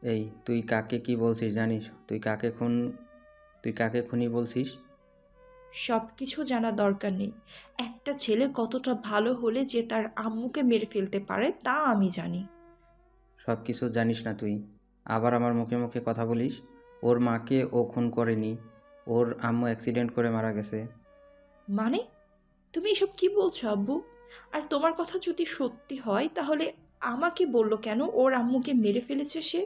এই তুই কাকে কি বলছিস জানিস? তুই কাকে খুনি বলছিস? সব কিছু জানা দরকার নেই। একটা ছেলে কতটা ভালো হলে যে তার আম্মুকে মেরে ফেলতে পারে তা আমি জানি। সব কিছু জানিস না তুই, আবার আমার মুখে মুখে কথা বলিস। ওর মাকে ও খুন করেনি, ওর আম্মু অ্যাক্সিডেন্ট করে মারা গেছে। মানে তুমি এসব কি বলছো আব্বু? আর তোমার কথা যদি সত্যি হয় তাহলে আমাকে বললো কেন ওর আম্মুকে মেরে ফেলেছে সে?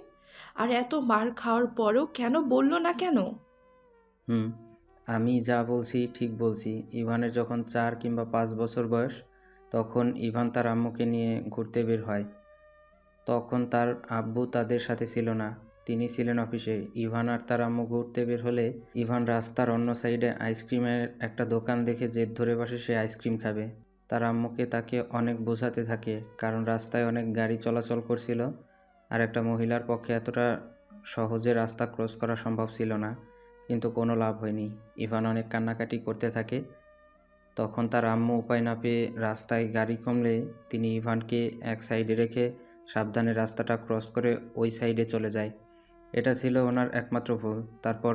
আর এত মার খাওয়ার পরেও কেন বললো না কেন? হুম আমি যা বলছি ঠিক বলছি। ইভানের যখন 4 কিংবা 5 বছর বয়স, তখন ইভান তার আম্মুকে নিয়ে ঘুরতে বের হয়। তখন তার আব্বু তাদের সাথে ছিল না, তিনি ছিলেন অফিসে। ইভান আর তার আম্মু ঘুরতে বের হলে ইভান রাস্তার অন্য সাইডে আইসক্রিমের একটা দোকান দেখে জেদ ধরে বসে সে আইসক্রিম খাবে। তার আম্মুকে তাকে অনেক বোঝাতে থাকে, কারণ রাস্তায় অনেক গাড়ি চলাচল করছিল আর একটা মহিলার পক্ষে এতটা সহজে রাস্তা ক্রস করা সম্ভব ছিল না। কিন্তু কোনো লাভ হয়নি। ইভান অনেক কান্নাকাটি করতে থাকে। তখন তার আম্মু উপায় না পেয়ে রাস্তায় গাড়ি কমলে তিনি ইভানকে এক সাইডে রেখে সাবধানে রাস্তাটা ক্রস করে ওই সাইডে চলে যায়। এটা ছিল ওনার একমাত্র ভুল। তারপর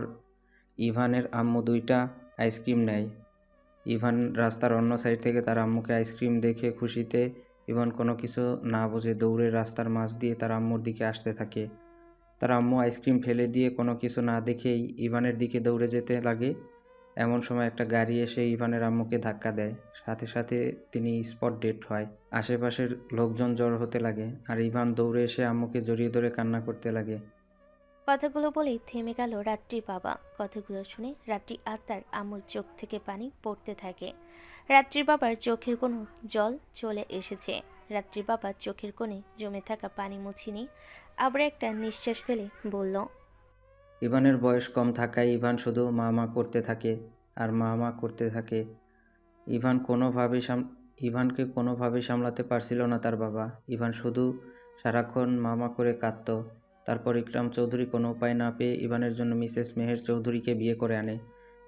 ইভানের আম্মু 2টা আইসক্রিম নেয়। ইভান রাস্তার অন্য সাইড থেকে তার আম্মুকে আইসক্রিম দেখে খুশিতে ইভান কোনো কিছু না বুঝে দৌড়ে রাস্তার মাঝ দিয়ে তার আম্মুর দিকে আসতে থাকে। তার আম্মু আইসক্রিম ফেলে দিয়ে কোনো কিছু না দেখেই ইভানের দিকে দৌড়ে যেতে লাগে। এমন সময় একটা গাড়ি এসে ইভানের আম্মুকে ধাক্কা দেয়। সাথে সাথে তিনি স্পট ডেড হয়। আশেপাশের লোকজন জড়ো হতে লাগে আর ইভান দৌড়ে এসে আম্মুকে জড়িয়ে ধরে কান্না করতে লাগে। কথাগুলো বলেই থেমে গেল রাত্রির বাবা। কথাগুলো শুনে রাত্রি আর তার আম্মুর চোখ থেকে পানি পড়তে থাকে। রাত্রির বাবার চোখের কোনো জল চলে এসেছে। রাত্রির বাবা চোখের কোণে জমে থাকা পানি মুছে নিয়ে আবার একটা নিঃশ্বাস ফেলে বলল, ইভানের বয়স কম থাকায় ইভান শুধু মা মা করতে থাকে আর মা মা করতে থাকে। ইভানকে কোনোভাবেই সামলাতে পারছিল না তার বাবা। ইভান শুধু সারাক্ষণ মা মা করে কাঁদত। তারপর ইকরাম চৌধুরী কোনো উপায় না পেয়ে ইভানের জন্য মিসেস মেহের চৌধুরীকে বিয়ে করে আনে,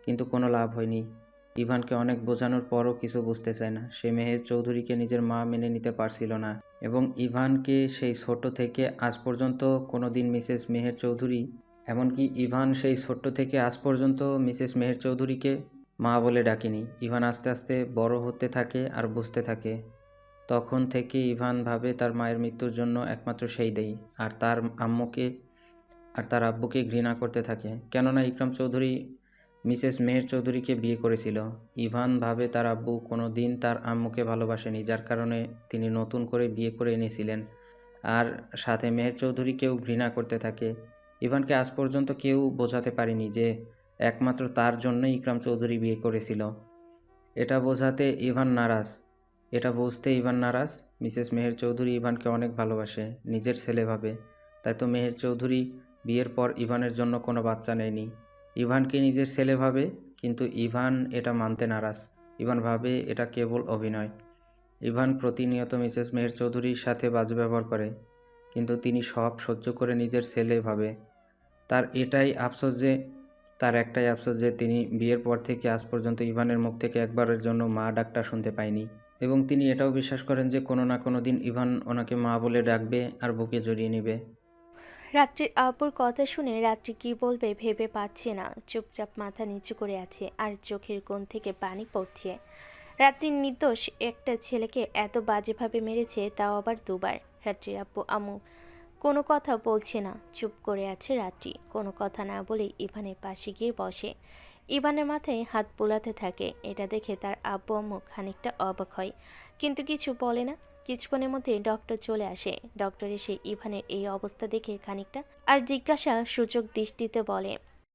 কিন্তু কোনো লাভ হয়নি। ইভানকে অনেক বোঝানোর পরও কিছু বুঝতে চায় না। সে মেহের চৌধুরীকে নিজের মা মেনে নিতে পারছিল না এবং ইভানকে সেই ছোট থেকে আজ পর্যন্ত কোনো দিন মিসেস মেহের চৌধুরী এমনকি ইভান সেই ছোট্ট থেকে আজ পর্যন্ত মিসেস মেহের চৌধুরীকে মা বলে ডাকেনি। ইভান আস্তে আস্তে বড় হতে থাকে আর বুঝতে থাকে। তখন থেকে ইভান ভাবে তার মায়ের মৃত্যুর জন্য একমাত্র সেই দায়ী, আর তার আব্বুকে ঘৃণা করতে থাকে। কেননা ইকরাম চৌধুরী মিসেস মেহের চৌধুরীকে বিয়ে করেছিল। ইভান ভাবে তার আব্বু কোনো দিন তার আম্মুকে ভালোবাসেনি, যার কারণে তিনি নতুন করে বিয়ে করে এনেছিলেন। আর সাথে মেহের চৌধুরীকেও ঘৃণা করতে থাকে। ইভানকে আজ পর্যন্ত কেউ বোঝাতে পারেনি যে একমাত্র তার জন্যই ইকরাম চৌধুরী বিয়ে করেছিল। এটা বুঝতে ইভান নারাজ। মিসেস মেহের চৌধুরী ইভানকে অনেক ভালোবাসে, নিজের ছেলে ভাবে। তাই তো মেহের চৌধুরী বিয়ের পর ইভানের জন্য কোনো বাচ্চা নেয়নি। ইভানকে নিজের ছেলে ভাবে, কিন্তু ইভান এটা মানতে নারাজ। ইভান ভাবে এটা কেবল অভিনয়। ইভান প্রতিনিয়ত মিসেস মেহের চৌধুরীর সাথে বাজে ব্যবহার করে, কিন্তু তিনি সব সহ্য করে নিজের ছেলে ভাবে। তার একটাই আফসোস যে তিনি বিয়ের পর থেকে আজ পর্যন্ত ইভানের মুখ থেকে একবারের জন্য মা ডাকটা শুনতে পায়নি। এবং তিনি এটাও বিশ্বাস করেন যে কোনো না কোনো দিন ইভান ওনাকে মা বলে ডাকবে আর বুকে জড়িয়ে নেবে। রাত্রির আব্বুর কথা শুনে রাত্রি কি বলবে ভেবে পাচ্ছে না। চুপচাপ মাথা নিচু করে আছে আর চোখের কোণ থেকে পানি পড়ছে। রাত্রির নির্দোষ একটা ছেলেকে এত বাজেভাবে মেরেছে, তাও আবার 2বার। রাত্রির আব্বু আম্মু কোনো কথা বলছে না, চুপ করে আছে রাত্রি। কোনো কথা না বলে ইভানের পাশে গিয়ে বসে। ইভানের মাথায় হাত বোলাতে থাকে। এটা দেখে তার আব্বু আম্মু খানিকটা অবাক হয়, কিন্তু কিছু বলে না। কিছুক্ষণের মধ্যে ডক্টর চলে আসে। ডক্টর এসে ইভানের এই অবস্থা দেখে খানিকটা আর জিজ্ঞাসা সূচক দৃষ্টিতে বলে,